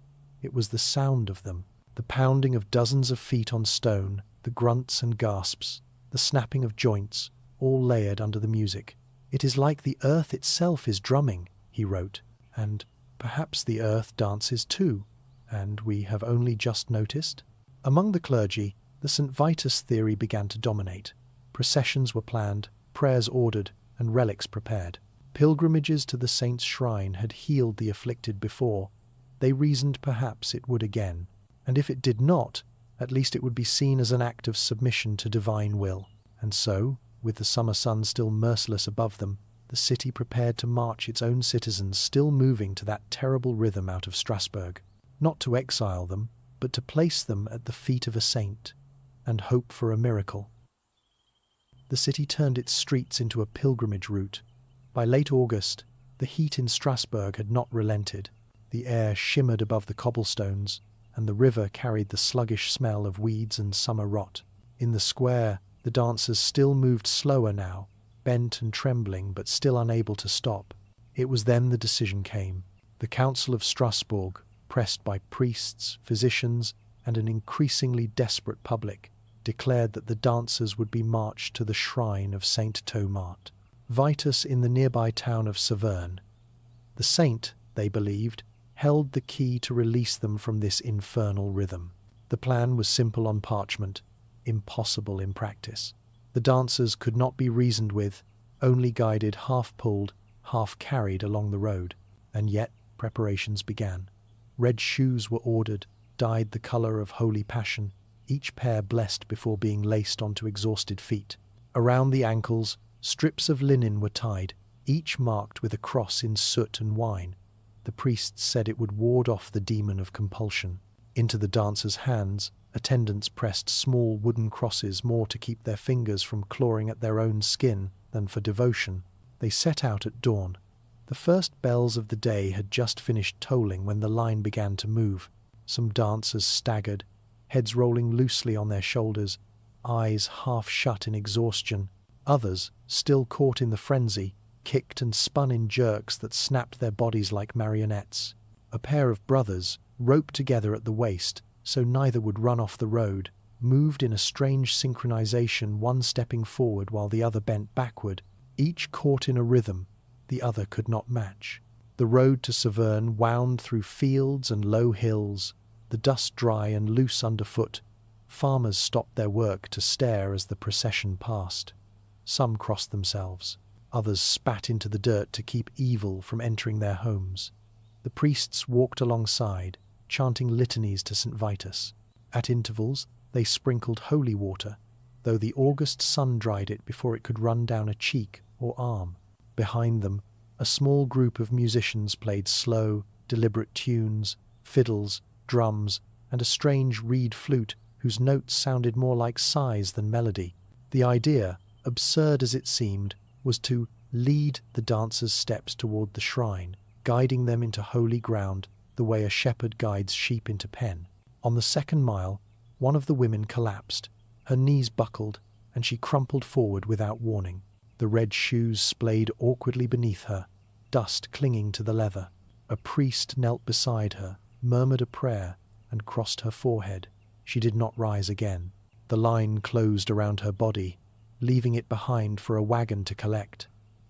it was the sound of them, the pounding of dozens of feet on stone, the grunts and gasps, the snapping of joints, all layered under the music. "It is like the earth itself is drumming," he wrote, "and perhaps the earth dances too, and we have only just noticed." Among the clergy, the St. Vitus theory began to dominate. Processions were planned, prayers ordered, and relics prepared. Pilgrimages to the saint's shrine had healed the afflicted before. They reasoned perhaps it would again, and if it did not, at least it would be seen as an act of submission to divine will. And so, with the summer sun still merciless above them, the city prepared to march its own citizens, still moving to that terrible rhythm, out of Strasbourg, not to exile them, but to place them at the feet of a saint, and hope for a miracle. The city turned its streets into a pilgrimage route. By late August, the heat in Strasbourg had not relented. The air shimmered above the cobblestones, and the river carried the sluggish smell of weeds and summer rot. In the square, the dancers still moved slower now, bent and trembling, but still unable to stop. It was then the decision came. The Council of Strasbourg, pressed by priests, physicians, and an increasingly desperate public, declared that the dancers would be marched to the shrine of Saint Thomas Vitus in the nearby town of Saverne. The saint, they believed, held the key to release them from this infernal rhythm. The plan was simple on parchment, impossible in practice. The dancers could not be reasoned with, only guided, half-pulled, half-carried along the road. And yet preparations began. Red shoes were ordered, dyed the colour of Holy Passion, each pair blessed before being laced onto exhausted feet. Around the ankles, strips of linen were tied, each marked with a cross in soot and wine. The priests said it would ward off the demon of compulsion. Into the dancers' hands, attendants pressed small wooden crosses, more to keep their fingers from clawing at their own skin than for devotion. They set out at dawn. The first bells of the day had just finished tolling when the line began to move. Some dancers staggered, heads rolling loosely on their shoulders, eyes half shut in exhaustion. Others, still caught in the frenzy, kicked and spun in jerks that snapped their bodies like marionettes. A pair of brothers, roped together at the waist so neither would run off the road, moved in a strange synchronization, one stepping forward while the other bent backward, each caught in a rhythm the other could not match. The The road to Saverne wound through fields and low hills, the dust dry and loose underfoot. Farmers stopped their work to stare as the procession passed. Some crossed themselves. Others spat into the dirt to keep evil from entering their homes. The priests walked alongside, chanting litanies to St. Vitus. At intervals, they sprinkled holy water, though the August sun dried it before it could run down a cheek or arm. Behind them, a small group of musicians played slow, deliberate tunes, fiddles, drums, and a strange reed flute whose notes sounded more like sighs than melody. The idea, absurd as it seemed, was to lead the dancers' steps toward the shrine, guiding them into holy ground the way a shepherd guides sheep into pen. On the second mile, one of the women collapsed. Her knees buckled, and she crumpled forward without warning. The red shoes splayed awkwardly beneath her, dust clinging to the leather. A priest knelt beside her, murmured a prayer, and crossed her forehead. She did not rise again. The line closed around her body, leaving it behind for a wagon to collect.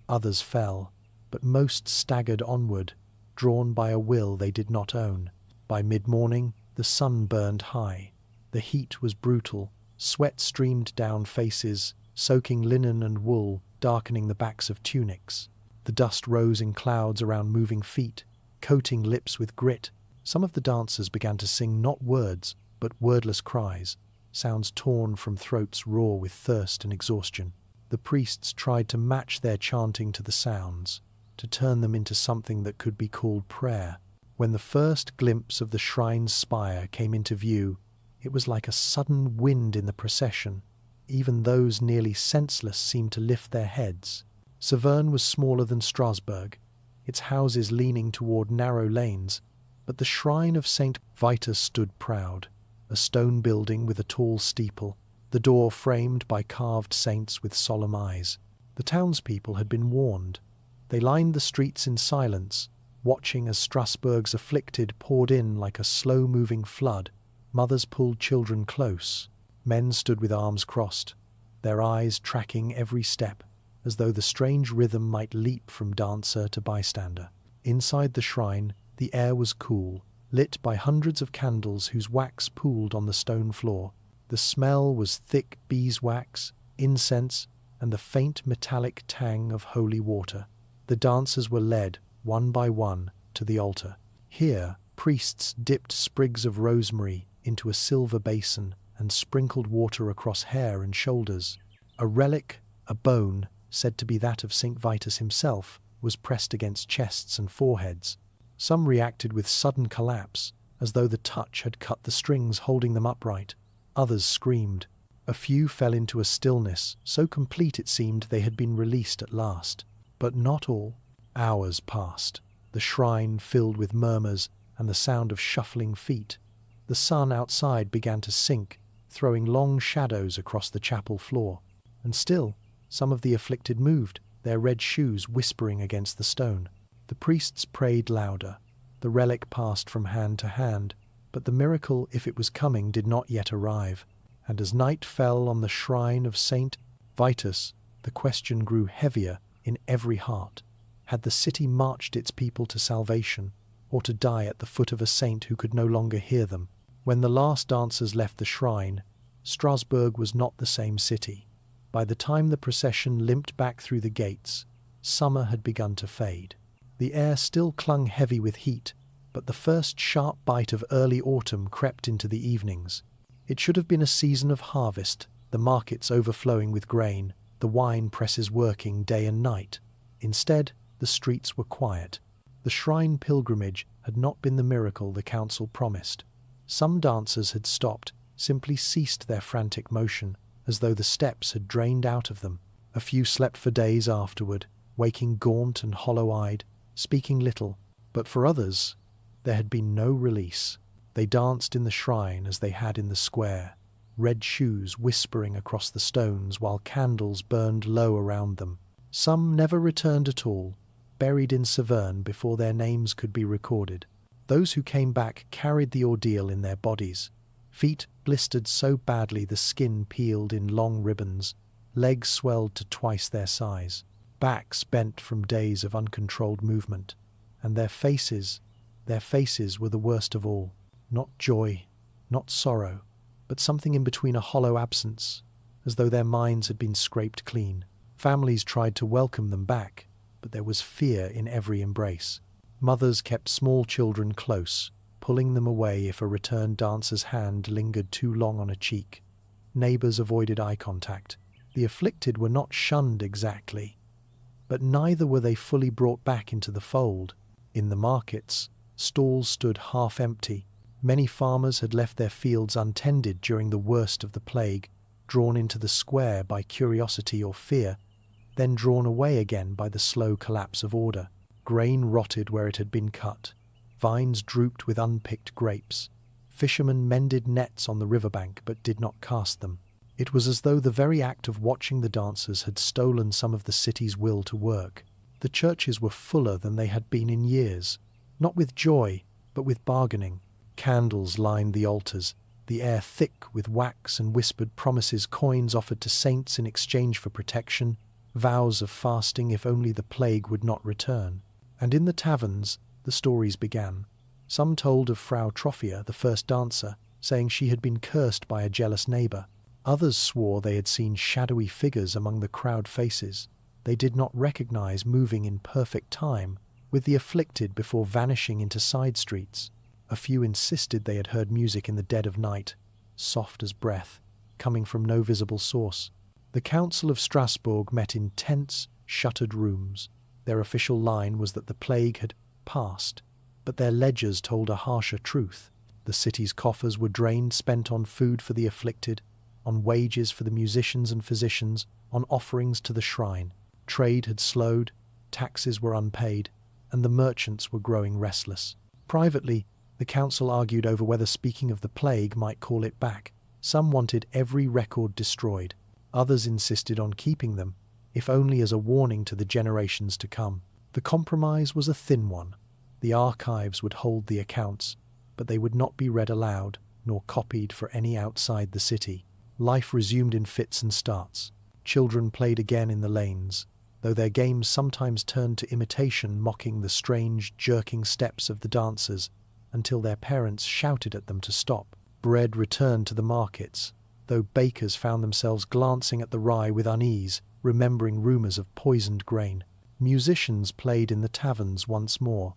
Others fell, but most staggered onward, drawn by a will they did not own. By mid-morning, the sun burned high. The heat was brutal. Sweat streamed down faces, soaking linen and wool, darkening the backs of tunics. The dust rose in clouds around moving feet, coating lips with grit. Some of the dancers began to sing not words, but wordless cries, sounds torn from throats raw with thirst and exhaustion. The priests tried to match their chanting to the sounds, to turn them into something that could be called prayer. When the first glimpse of the shrine's spire came into view, it was like a sudden wind in the procession. Even those nearly senseless seemed to lift their heads. Saverne was smaller than Strasbourg, its houses leaning toward narrow lanes, but the shrine of St. Vitus stood proud, a stone building with a tall steeple, the door framed by carved saints with solemn eyes. The townspeople had been warned. They lined the streets in silence, watching as Strasbourg's afflicted poured in like a slow-moving flood. Mothers pulled children close. Men stood with arms crossed, their eyes tracking every step, as though the strange rhythm might leap from dancer to bystander. Inside the shrine, the air was cool, lit by hundreds of candles whose wax pooled on the stone floor. The smell was thick beeswax, incense, and the faint metallic tang of holy water. The dancers were led, one by one, to the altar. Here, priests dipped sprigs of rosemary into a silver basin and sprinkled water across hair and shoulders. A relic, a bone, said to be that of St. Vitus himself, was pressed against chests and foreheads. Some reacted with sudden collapse, as though the touch had cut the strings holding them upright. Others screamed. A few fell into a stillness, so complete it seemed they had been released at last. But not all. Hours passed, the shrine filled with murmurs and the sound of shuffling feet. The sun outside began to sink, throwing long shadows across the chapel floor. And still, some of the afflicted moved, their red shoes whispering against the stone. The priests prayed louder. The relic passed from hand to hand, but the miracle, if it was coming, did not yet arrive. And as night fell on the shrine of St. Vitus, the question grew heavier in every heart. Had the city marched its people to salvation, or to die at the foot of a saint who could no longer hear them? When the last dancers left the shrine, Strasbourg was not the same city. By the time the procession limped back through the gates, summer had begun to fade. The air still clung heavy with heat, but the first sharp bite of early autumn crept into the evenings. It should have been a season of harvest, the markets overflowing with grain, the wine presses working day and night. Instead, the streets were quiet. The shrine pilgrimage had not been the miracle the council promised. Some dancers had stopped, simply ceased their frantic motion, as though the steps had drained out of them. A few slept for days afterward, waking gaunt and hollow-eyed, speaking little. But for others, there had been no release. They danced in the shrine as they had in the square, red shoes whispering across the stones while candles burned low around them. Some never returned at all, buried in Saverne before their names could be recorded. Those who came back carried the ordeal in their bodies. Feet blistered so badly the skin peeled in long ribbons, legs swelled to twice their size, backs bent from days of uncontrolled movement, And their faces were the worst of all. Not joy, not sorrow, but something in between a hollow absence, as though their minds had been scraped clean. Families tried to welcome them back, but there was fear in every embrace. Mothers kept small children close, pulling them away if a returned dancer's hand lingered too long on a cheek. Neighbors avoided eye contact. The afflicted were not shunned exactly, but neither were they fully brought back into the fold. In the markets, stalls stood half empty. Many farmers had left their fields untended during the worst of the plague, drawn into the square by curiosity or fear, then drawn away again by the slow collapse of order. Grain rotted where it had been cut. Vines drooped with unpicked grapes. Fishermen mended nets on the riverbank but did not cast them. It was as though the very act of watching the dancers had stolen some of the city's will to work. The churches were fuller than they had been in years, not with joy, but with bargaining. Candles lined the altars, the air thick with wax and whispered promises, coins offered to saints in exchange for protection, vows of fasting if only the plague would not return. And in the taverns, the stories began. Some told of Frau Troffea, the first dancer, saying she had been cursed by a jealous neighbor. Others swore they had seen shadowy figures among the crowd faces they did not recognize moving in perfect time with the afflicted before vanishing into side streets. A few insisted they had heard music in the dead of night, soft as breath, coming from no visible source. The Council of Strasbourg met in tense, shuttered rooms. Their official line was that the plague had passed, but their ledgers told a harsher truth. The city's coffers were drained, spent on food for the afflicted, on wages for the musicians and physicians, on offerings to the shrine. Trade had slowed, taxes were unpaid, and the merchants were growing restless. Privately, the council argued over whether speaking of the plague might call it back. Some wanted every record destroyed. Others insisted on keeping them, if only as a warning to the generations to come. The compromise was a thin one. The archives would hold the accounts, but they would not be read aloud, nor copied for any outside the city. Life resumed in fits and starts. Children played again in the lanes, though their games sometimes turned to imitation, mocking the strange, jerking steps of the dancers until their parents shouted at them to stop. Bread returned to the markets, though bakers found themselves glancing at the rye with unease, remembering rumours of poisoned grain. Musicians played in the taverns once more,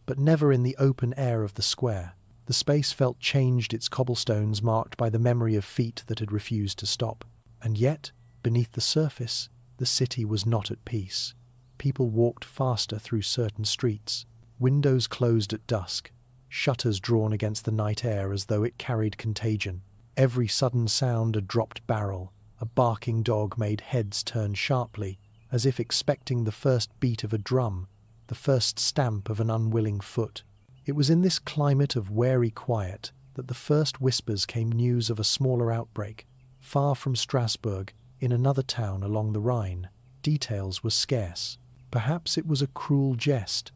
but never in the open air of the square. The space felt changed, its cobblestones marked by the memory of feet that had refused to stop. And yet, beneath the surface, the city was not at peace. People walked faster through certain streets, windows closed at dusk, shutters drawn against the night air as though it carried contagion. Every sudden sound a dropped barrel, a barking dog made heads turn sharply, as if expecting the first beat of a drum, the first stamp of an unwilling foot. It was in this climate of wary quiet that the first whispers came news of a smaller outbreak, far from Strasbourg, in another town along the Rhine. Details were scarce. Perhaps it was a cruel jest,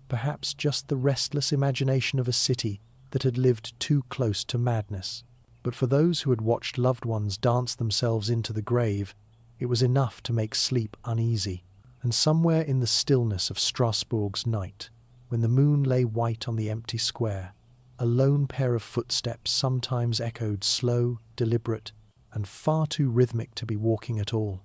perhaps just the restless imagination of a city that had lived too close to madness. But for those who had watched loved ones dance themselves into the grave, it was enough to make sleep uneasy. And somewhere in the stillness of Strasbourg's night, when the moon lay white on the empty square, a lone pair of footsteps sometimes echoed, slow, deliberate, and far too rhythmic to be walking at all.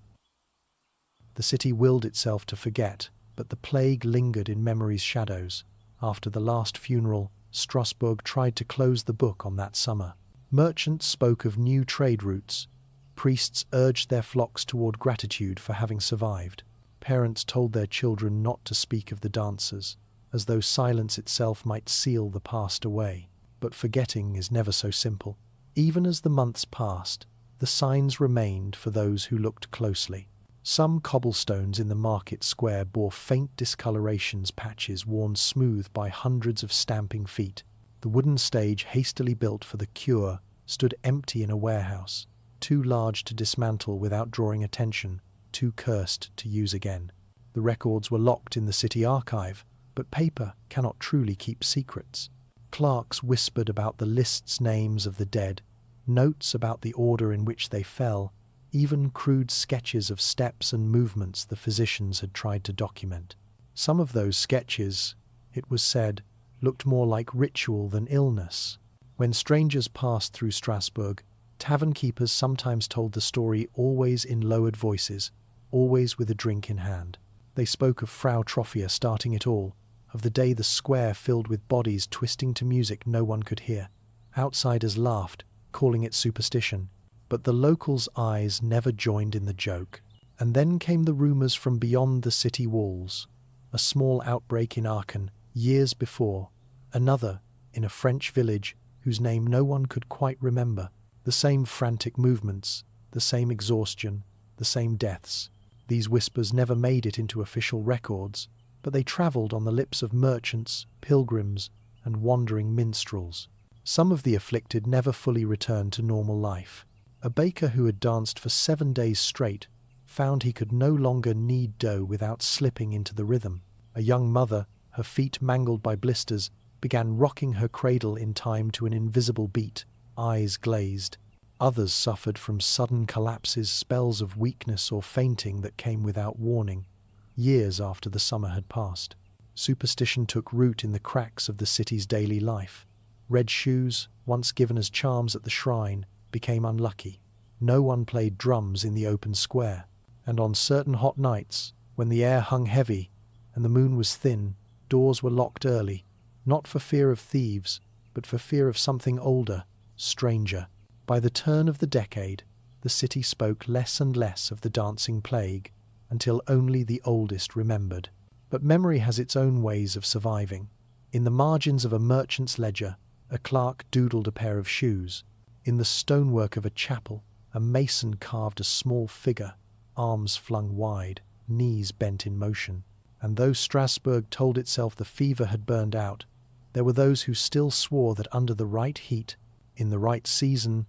The city willed itself to forget, but the plague lingered in memory's shadows. After the last funeral, Strasbourg tried to close the book on that summer. Merchants spoke of new trade routes. Priests urged their flocks toward gratitude for having survived. Parents told their children not to speak of the dancers, as though silence itself might seal the past away. But forgetting is never so simple. Even as the months passed, the signs remained for those who looked closely. Some cobblestones in the market square bore faint discolorations, patches worn smooth by hundreds of stamping feet. The wooden stage, hastily built for the cure, stood empty in a warehouse, too large to dismantle without drawing attention, too cursed to use again. The records were locked in the city archive, but paper cannot truly keep secrets. Clerks whispered about the lists, names of the dead, notes about the order in which they fell, even crude sketches of steps and movements the physicians had tried to document. Some of those sketches, it was said, looked more like ritual than illness. When strangers passed through Strasbourg, tavern keepers sometimes told the story, always in lowered voices, always with a drink in hand. They spoke of Frau Troffea starting it all, of the day the square filled with bodies twisting to music no one could hear. Outsiders laughed, calling it superstition, but the locals' eyes never joined in the joke. And then came the rumours from beyond the city walls. A small outbreak in Aachen, years before. Another, in a French village whose name no one could quite remember. The same frantic movements, the same exhaustion, the same deaths. These whispers never made it into official records, but they travelled on the lips of merchants, pilgrims, and wandering minstrels. Some of the afflicted never fully returned to normal life. A baker who had danced for 7 days straight found he could no longer knead dough without slipping into the rhythm. A young mother, her feet mangled by blisters, began rocking her cradle in time to an invisible beat, eyes glazed. Others suffered from sudden collapses, spells of weakness or fainting that came without warning, years after the summer had passed. Superstition took root in the cracks of the city's daily life. Red shoes, once given as charms at the shrine, became unlucky. No one played drums in the open square. And on certain hot nights, when the air hung heavy and the moon was thin, doors were locked early, not for fear of thieves, but for fear of something older, stranger. By the turn of the decade, the city spoke less and less of the dancing plague, until only the oldest remembered. But memory has its own ways of surviving. In the margins of a merchant's ledger, a clerk doodled a pair of shoes. In the stonework of a chapel, a mason carved a small figure, arms flung wide, knees bent in motion. And though Strasbourg told itself the fever had burned out, there were those who still swore that under the right heat, in the right season,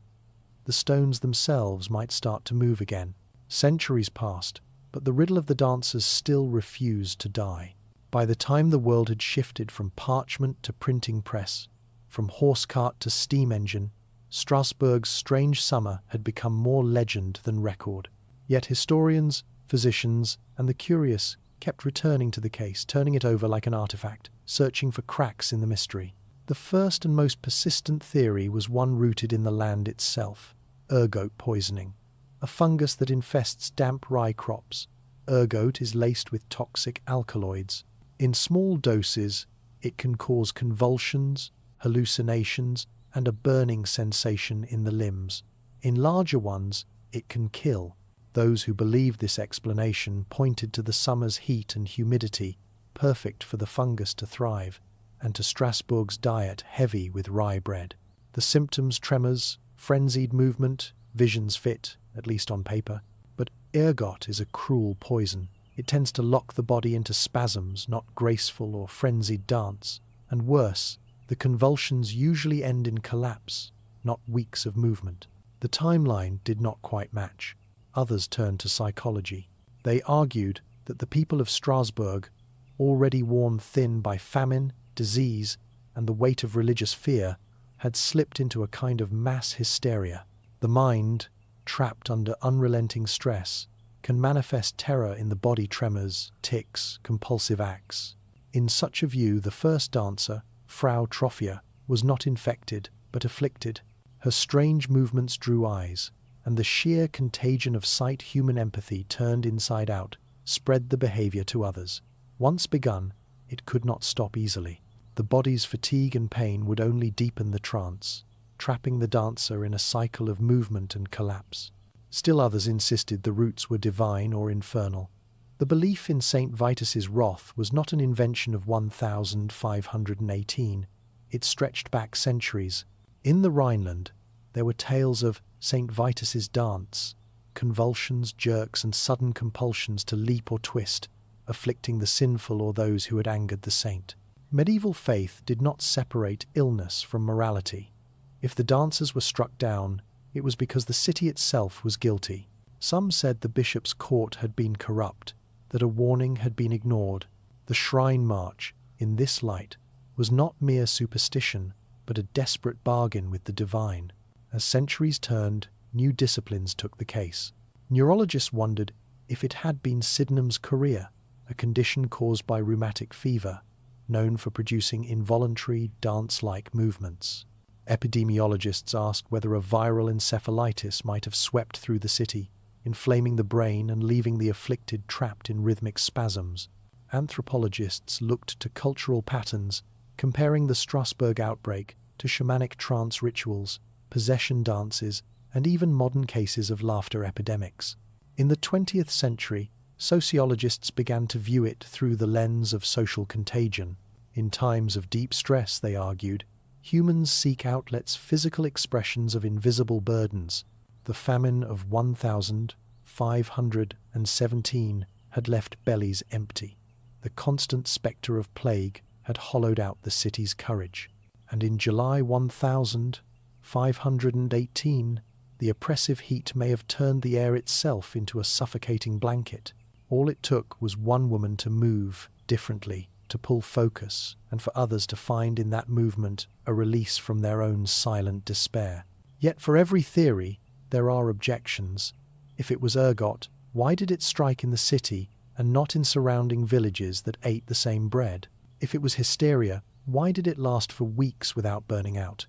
the stones themselves might start to move again. Centuries passed, but the riddle of the dancers still refused to die. By the time the world had shifted from parchment to printing press, from horse cart to steam engine, Strasbourg's strange summer had become more legend than record. Yet historians, physicians, and the curious kept returning to the case, turning it over like an artifact, searching for cracks in the mystery. The first and most persistent theory was one rooted in the land itself: ergot poisoning, a fungus that infests damp rye crops. Ergot is laced with toxic alkaloids. In small doses, it can cause convulsions, hallucinations, and a burning sensation in the limbs. In larger ones, it can kill. Those who believed this explanation pointed to the summer's heat and humidity, perfect for the fungus to thrive, and to Strasbourg's diet heavy with rye bread. The symptoms: tremors, frenzied movement, visions fit, at least on paper. But ergot is a cruel poison. It tends to lock the body into spasms, not graceful or frenzied dance. And worse, the convulsions usually end in collapse, not weeks of movement. The timeline did not quite match. Others turned to psychology. They argued that the people of Strasbourg, already worn thin by famine, disease, and the weight of religious fear, had slipped into a kind of mass hysteria. The mind, trapped under unrelenting stress, can manifest terror in the body: tremors, tics, compulsive acts. In such a view, the first dancer, Frau Troffea, was not infected, but afflicted. Her strange movements drew eyes, and the sheer contagion of sight human empathy turned inside out, spread the behavior to others. Once begun, it could not stop easily. The body's fatigue and pain would only deepen the trance, trapping the dancer in a cycle of movement and collapse. Still others insisted the roots were divine or infernal. The belief in St. Vitus's wrath was not an invention of 1518. It stretched back centuries. In the Rhineland, there were tales of St. Vitus's dance, convulsions, jerks, and sudden compulsions to leap or twist, afflicting the sinful or those who had angered the saint. Medieval faith did not separate illness from morality. If the dancers were struck down, it was because the city itself was guilty. Some said the bishop's court had been corrupt, that a warning had been ignored. The shrine march, in this light, was not mere superstition, but a desperate bargain with the divine. As centuries turned, new disciplines took the case. Neurologists wondered if it had been Sydenham's chorea, a condition caused by rheumatic fever. known for producing involuntary, dance-like movements. Epidemiologists asked whether a viral encephalitis might have swept through the city, inflaming the brain and leaving the afflicted trapped in rhythmic spasms. Anthropologists looked to cultural patterns, comparing the Strasbourg outbreak to shamanic trance rituals, possession dances, and even modern cases of laughter epidemics. In the 20th century, sociologists began to view it through the lens of social contagion. In times of deep stress, they argued, humans seek outlets, physical expressions of invisible burdens. The famine of 1517 had left bellies empty. The constant spectre of plague had hollowed out the city's courage. And in July 1518, the oppressive heat may have turned the air itself into a suffocating blanket. All it took was one woman to move differently, to pull focus, and for others to find in that movement a release from their own silent despair. Yet for every theory, there are objections. If it was ergot, why did it strike in the city and not in surrounding villages that ate the same bread? If it was hysteria, why did it last for weeks without burning out?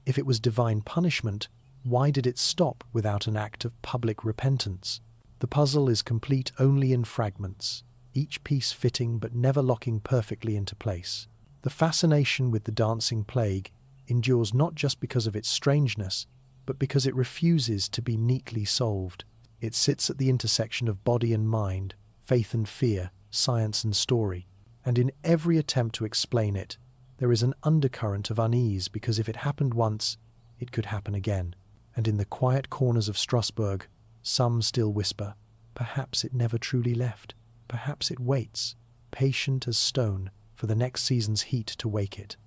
If it was divine punishment, why did it stop without an act of public repentance? The puzzle is complete only in fragments, each piece fitting but never locking perfectly into place. The fascination with the dancing plague endures not just because of its strangeness, but because it refuses to be neatly solved. It sits at the intersection of body and mind, faith and fear, science and story. And in every attempt to explain it, there is an undercurrent of unease because if it happened once, it could happen again. And in the quiet corners of Strasbourg, some still whisper, perhaps it never truly left. Perhaps it waits, patient as stone, for the next season's heat to wake it.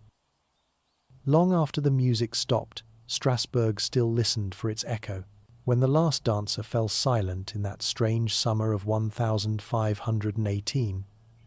Long after the music stopped, Strasbourg still listened for its echo. When the last dancer fell silent in that strange summer of 1518,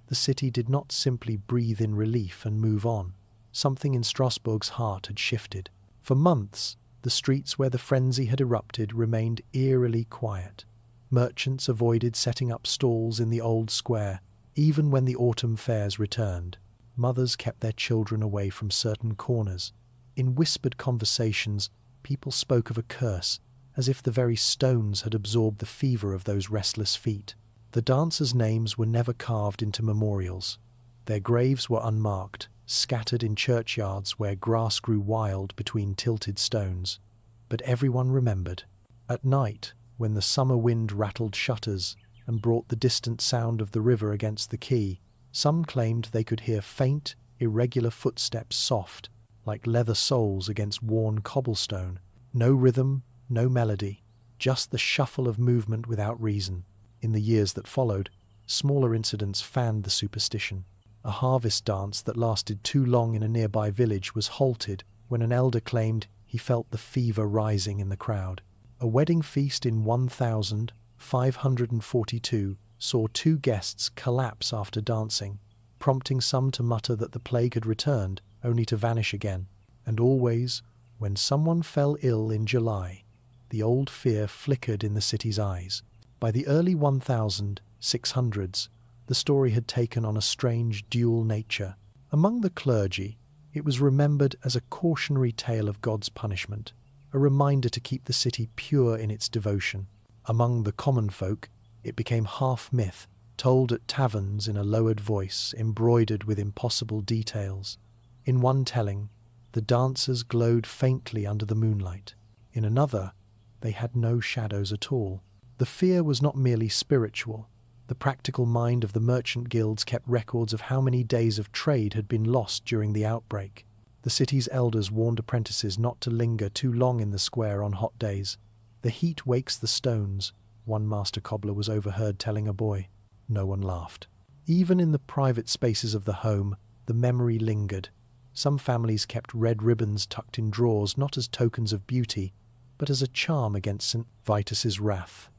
the city did not simply breathe in relief and move on. Something in Strasbourg's heart had shifted. For months, the streets where the frenzy had erupted remained eerily quiet. Merchants avoided setting up stalls in the old square, even when the autumn fairs returned. Mothers kept their children away from certain corners. In whispered conversations, people spoke of a curse, as if the very stones had absorbed the fever of those restless feet. The dancers' names were never carved into memorials. Their graves were unmarked, scattered in churchyards where grass grew wild between tilted stones. But everyone remembered. At night, when the summer wind rattled shutters and brought the distant sound of the river against the quay, some claimed they could hear faint, irregular footsteps soft, like leather soles against worn cobblestone. No rhythm, no melody, just the shuffle of movement without reason. In the years that followed, smaller incidents fanned the superstition. A harvest dance that lasted too long in a nearby village was halted when an elder claimed he felt the fever rising in the crowd. A wedding feast in 1542 saw 2 guests collapse after dancing, prompting some to mutter that the plague had returned, only to vanish again. And always, when someone fell ill in July, the old fear flickered in the city's eyes. By the early 1600s, the story had taken on a strange dual nature. Among the clergy, it was remembered as a cautionary tale of God's punishment, a reminder to keep the city pure in its devotion. Among the common folk, it became half myth, told at taverns in a lowered voice, embroidered with impossible details. In one telling, the dancers glowed faintly under the moonlight. In another, they had no shadows at all. The fear was not merely spiritual. The practical mind of the merchant guilds kept records of how many days of trade had been lost during the outbreak. The city's elders warned apprentices not to linger too long in the square on hot days. "The heat wakes the stones," one master cobbler was overheard telling a boy. No one laughed. Even in the private spaces of the home, the memory lingered. Some families kept red ribbons tucked in drawers not as tokens of beauty, but as a charm against St. Vitus's wrath.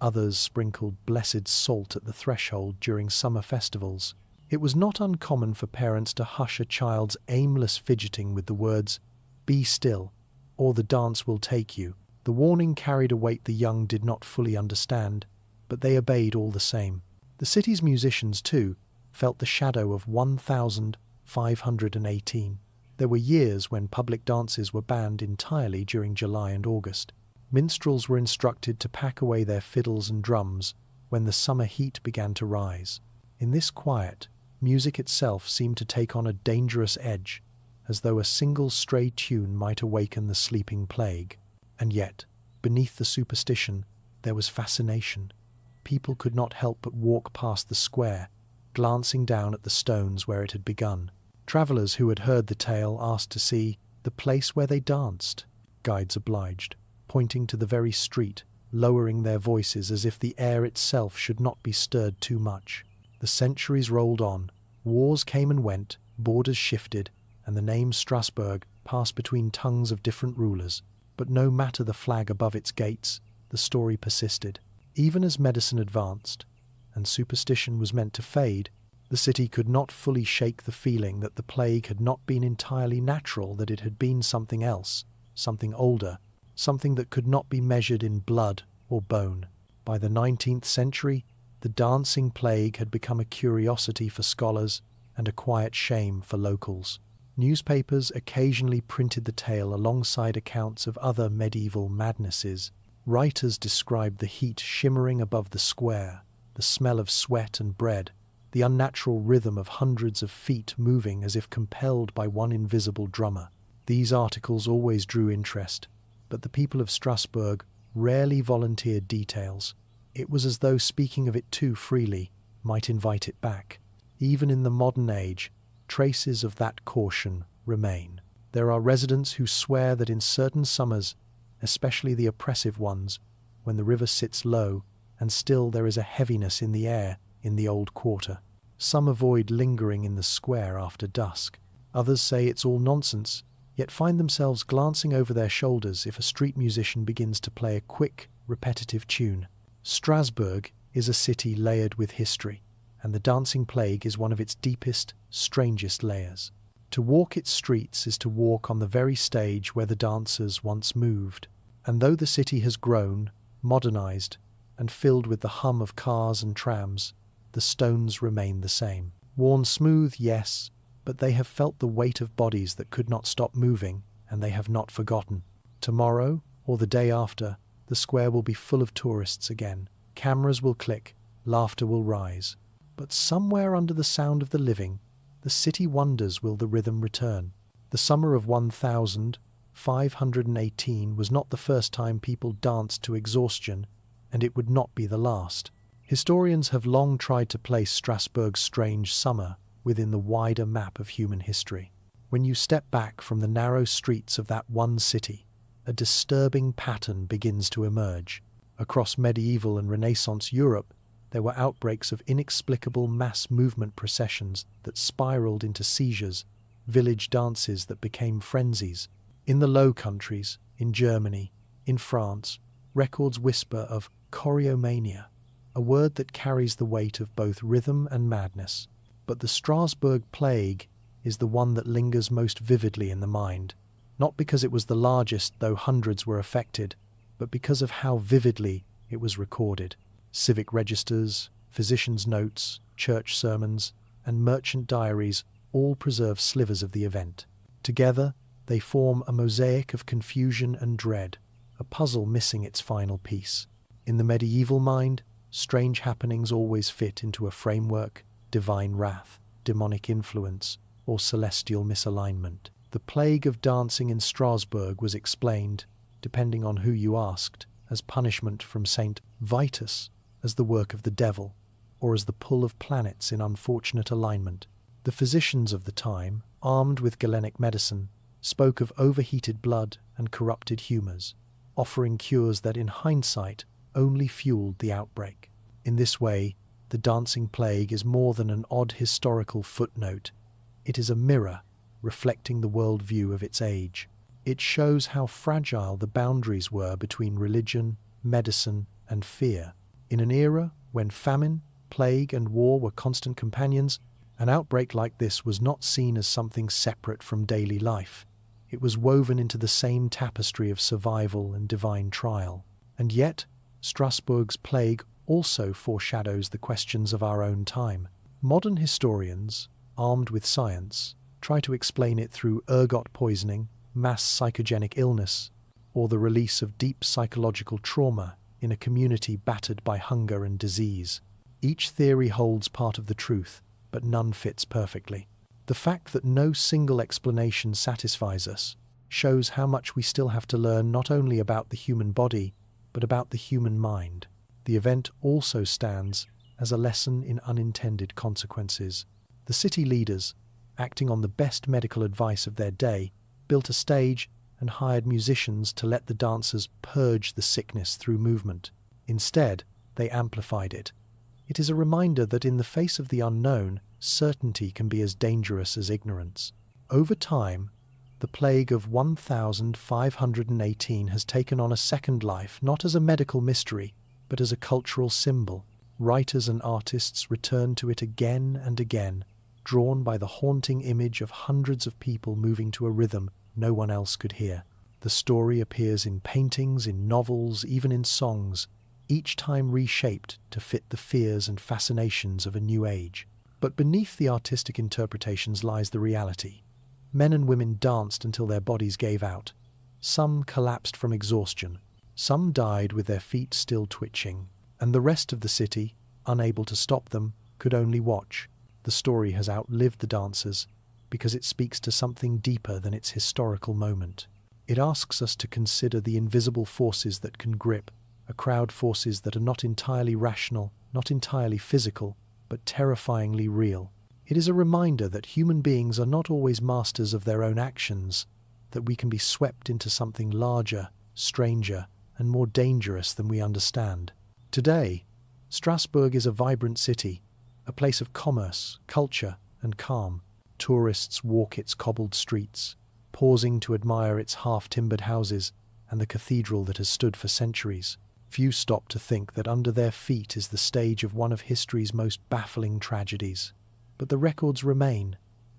Others sprinkled blessed salt at the threshold during summer festivals. It was not uncommon for parents to hush a child's aimless fidgeting with the words, "Be still, or the dance will take you." The warning carried a weight the young did not fully understand, but they obeyed all the same. The city's musicians, too, felt the shadow of 518. There were years when public dances were banned entirely during July and August. Minstrels were instructed to pack away their fiddles and drums when the summer heat began to rise. In this quiet, music itself seemed to take on a dangerous edge, as though a single stray tune might awaken the sleeping plague. And yet, beneath the superstition, there was fascination. People could not help but walk past the square, glancing down at the stones where it had begun. Travellers who had heard the tale asked to see the place where they danced. Guides obliged, pointing to the very street, lowering their voices as if the air itself should not be stirred too much. The centuries rolled on, wars came and went, borders shifted, and the name Strasbourg passed between tongues of different rulers. But no matter the flag above its gates, the story persisted. Even as medicine advanced, and superstition was meant to fade, the city could not fully shake the feeling that the plague had not been entirely natural, that it had been something else, something older, something that could not be measured in blood or bone. By the 19th century, the dancing plague had become a curiosity for scholars and a quiet shame for locals. Newspapers occasionally printed the tale alongside accounts of other medieval madnesses. Writers described the heat shimmering above the square, the smell of sweat and bread, the unnatural rhythm of hundreds of feet moving as if compelled by one invisible drummer. These articles always drew interest, but the people of Strasbourg rarely volunteered details. It was as though speaking of it too freely might invite it back. Even in the modern age, traces of that caution remain. There are residents who swear that in certain summers, especially the oppressive ones, when the river sits low, and still there is a heaviness in the air in the old quarter. Some avoid lingering in the square after dusk. Others say it's all nonsense, yet find themselves glancing over their shoulders if a street musician begins to play a quick, repetitive tune. Strasbourg is a city layered with history, and the dancing plague is one of its deepest, strangest layers. To walk its streets is to walk on the very stage where the dancers once moved. And though the city has grown, modernized, and filled with the hum of cars and trams, the stones remain the same. Worn smooth, yes, but they have felt the weight of bodies that could not stop moving, and they have not forgotten. Tomorrow, or the day after, the square will be full of tourists again. Cameras will click, laughter will rise. But somewhere under the sound of the living, the city wonders, will the rhythm return? The summer of 1518 was not the first time people danced to exhaustion, and it would not be the last. Historians have long tried to place Strasbourg's strange summer within the wider map of human history. When you step back from the narrow streets of that one city, a disturbing pattern begins to emerge. Across medieval and Renaissance Europe, there were outbreaks of inexplicable mass movement processions that spiraled into seizures, village dances that became frenzies. In the Low Countries, in Germany, in France, records whisper of choreomania, a word that carries the weight of both rhythm and madness. But the Strasbourg plague is the one that lingers most vividly in the mind, not because it was the largest, though hundreds were affected, but because of how vividly it was recorded. Civic registers, physicians' notes, church sermons, and merchant diaries all preserve slivers of the event. Together, they form a mosaic of confusion and dread, a puzzle missing its final piece. In the medieval mind, strange happenings always fit into a framework: divine wrath, demonic influence, or celestial misalignment. The plague of dancing in Strasbourg was explained, depending on who you asked, as punishment from Saint Vitus, as the work of the devil, or as the pull of planets in unfortunate alignment. The physicians of the time, armed with Galenic medicine, spoke of overheated blood and corrupted humours, offering cures that in hindsight only fueled the outbreak. In this way, the dancing plague is more than an odd historical footnote. It is a mirror reflecting the worldview of its age. It shows how fragile the boundaries were between religion, medicine, and fear. In an era when famine, plague, and war were constant companions, an outbreak like this was not seen as something separate from daily life. It was woven into the same tapestry of survival and divine trial. And yet, Strasbourg's plague also foreshadows the questions of our own time. Modern historians, armed with science, try to explain it through ergot poisoning, mass psychogenic illness, or the release of deep psychological trauma in a community battered by hunger and disease. Each theory holds part of the truth, but none fits perfectly. The fact that no single explanation satisfies us shows how much we still have to learn not only about the human body, but about the human mind. The event also stands as a lesson in unintended consequences. The city leaders, acting on the best medical advice of their day, built a stage and hired musicians to let the dancers purge the sickness through movement. Instead, they amplified it. It is a reminder that in the face of the unknown, certainty can be as dangerous as ignorance. Over time, the plague of 1518 has taken on a second life, not as a medical mystery, but as a cultural symbol. Writers and artists return to it again and again, drawn by the haunting image of hundreds of people moving to a rhythm no one else could hear. The story appears in paintings, in novels, even in songs, each time reshaped to fit the fears and fascinations of a new age. But beneath the artistic interpretations lies the reality. Men and women danced until their bodies gave out. Some collapsed from exhaustion, some died with their feet still twitching, and the rest of the city, unable to stop them, could only watch. The story has outlived the dancers because it speaks to something deeper than its historical moment. It asks us to consider the invisible forces that can grip a crowd, forces that are not entirely rational, not entirely physical, but terrifyingly real. It is a reminder that human beings are not always masters of their own actions, that we can be swept into something larger, stranger, and more dangerous than we understand. Today, Strasbourg is a vibrant city, a place of commerce, culture, and calm. Tourists walk its cobbled streets, pausing to admire its half-timbered houses and the cathedral that has stood for centuries. Few stop to think that under their feet is the stage of one of history's most baffling tragedies. But the records remain,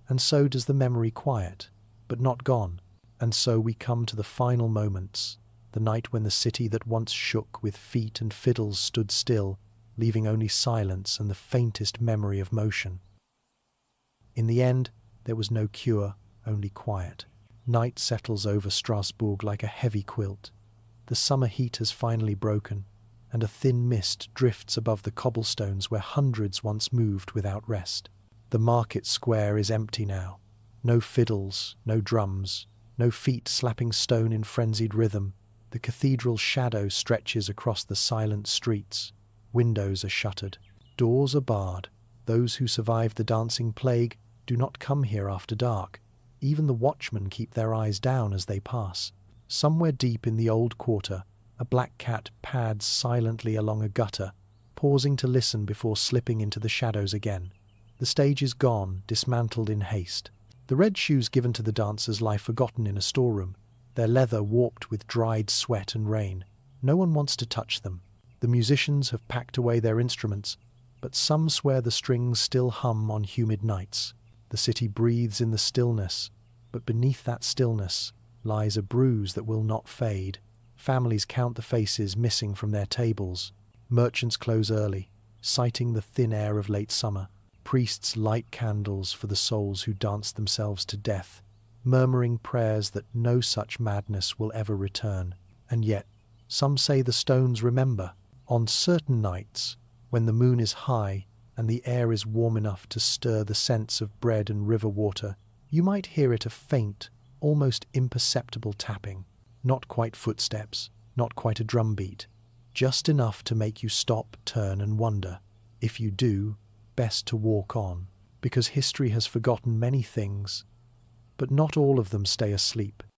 and so does the memory, quiet, but not gone. And so we come to the final moments, the night when the city that once shook with feet and fiddles stood still, leaving only silence and the faintest memory of motion. In the end, there was no cure, only quiet. Night settles over Strasbourg like a heavy quilt. The summer heat has finally broken, and a thin mist drifts above the cobblestones where hundreds once moved without rest. The market square is empty now. No fiddles, no drums, no feet slapping stone in frenzied rhythm. The cathedral's shadow stretches across the silent streets. Windows are shuttered. Doors are barred. Those who survived the dancing plague do not come here after dark. Even the watchmen keep their eyes down as they pass. Somewhere deep in the old quarter, a black cat pads silently along a gutter, pausing to listen before slipping into the shadows again. The stage is gone, dismantled in haste. The red shoes given to the dancers lie forgotten in a storeroom, their leather warped with dried sweat and rain. No one wants to touch them. The musicians have packed away their instruments, but some swear the strings still hum on humid nights. The city breathes in the stillness, but beneath that stillness lies a bruise that will not fade. Families count the faces missing from their tables. Merchants close early, citing the thin air of late summer. Priests light candles for the souls who dance themselves to death, murmuring prayers that no such madness will ever return. And yet, some say the stones remember. On certain nights, when the moon is high and the air is warm enough to stir the scents of bread and river water, you might hear it, a faint, almost imperceptible tapping. Not quite footsteps, not quite a drumbeat, just enough to make you stop, turn and wonder. If you do, best to walk on, because history has forgotten many things, but not all of them stay asleep.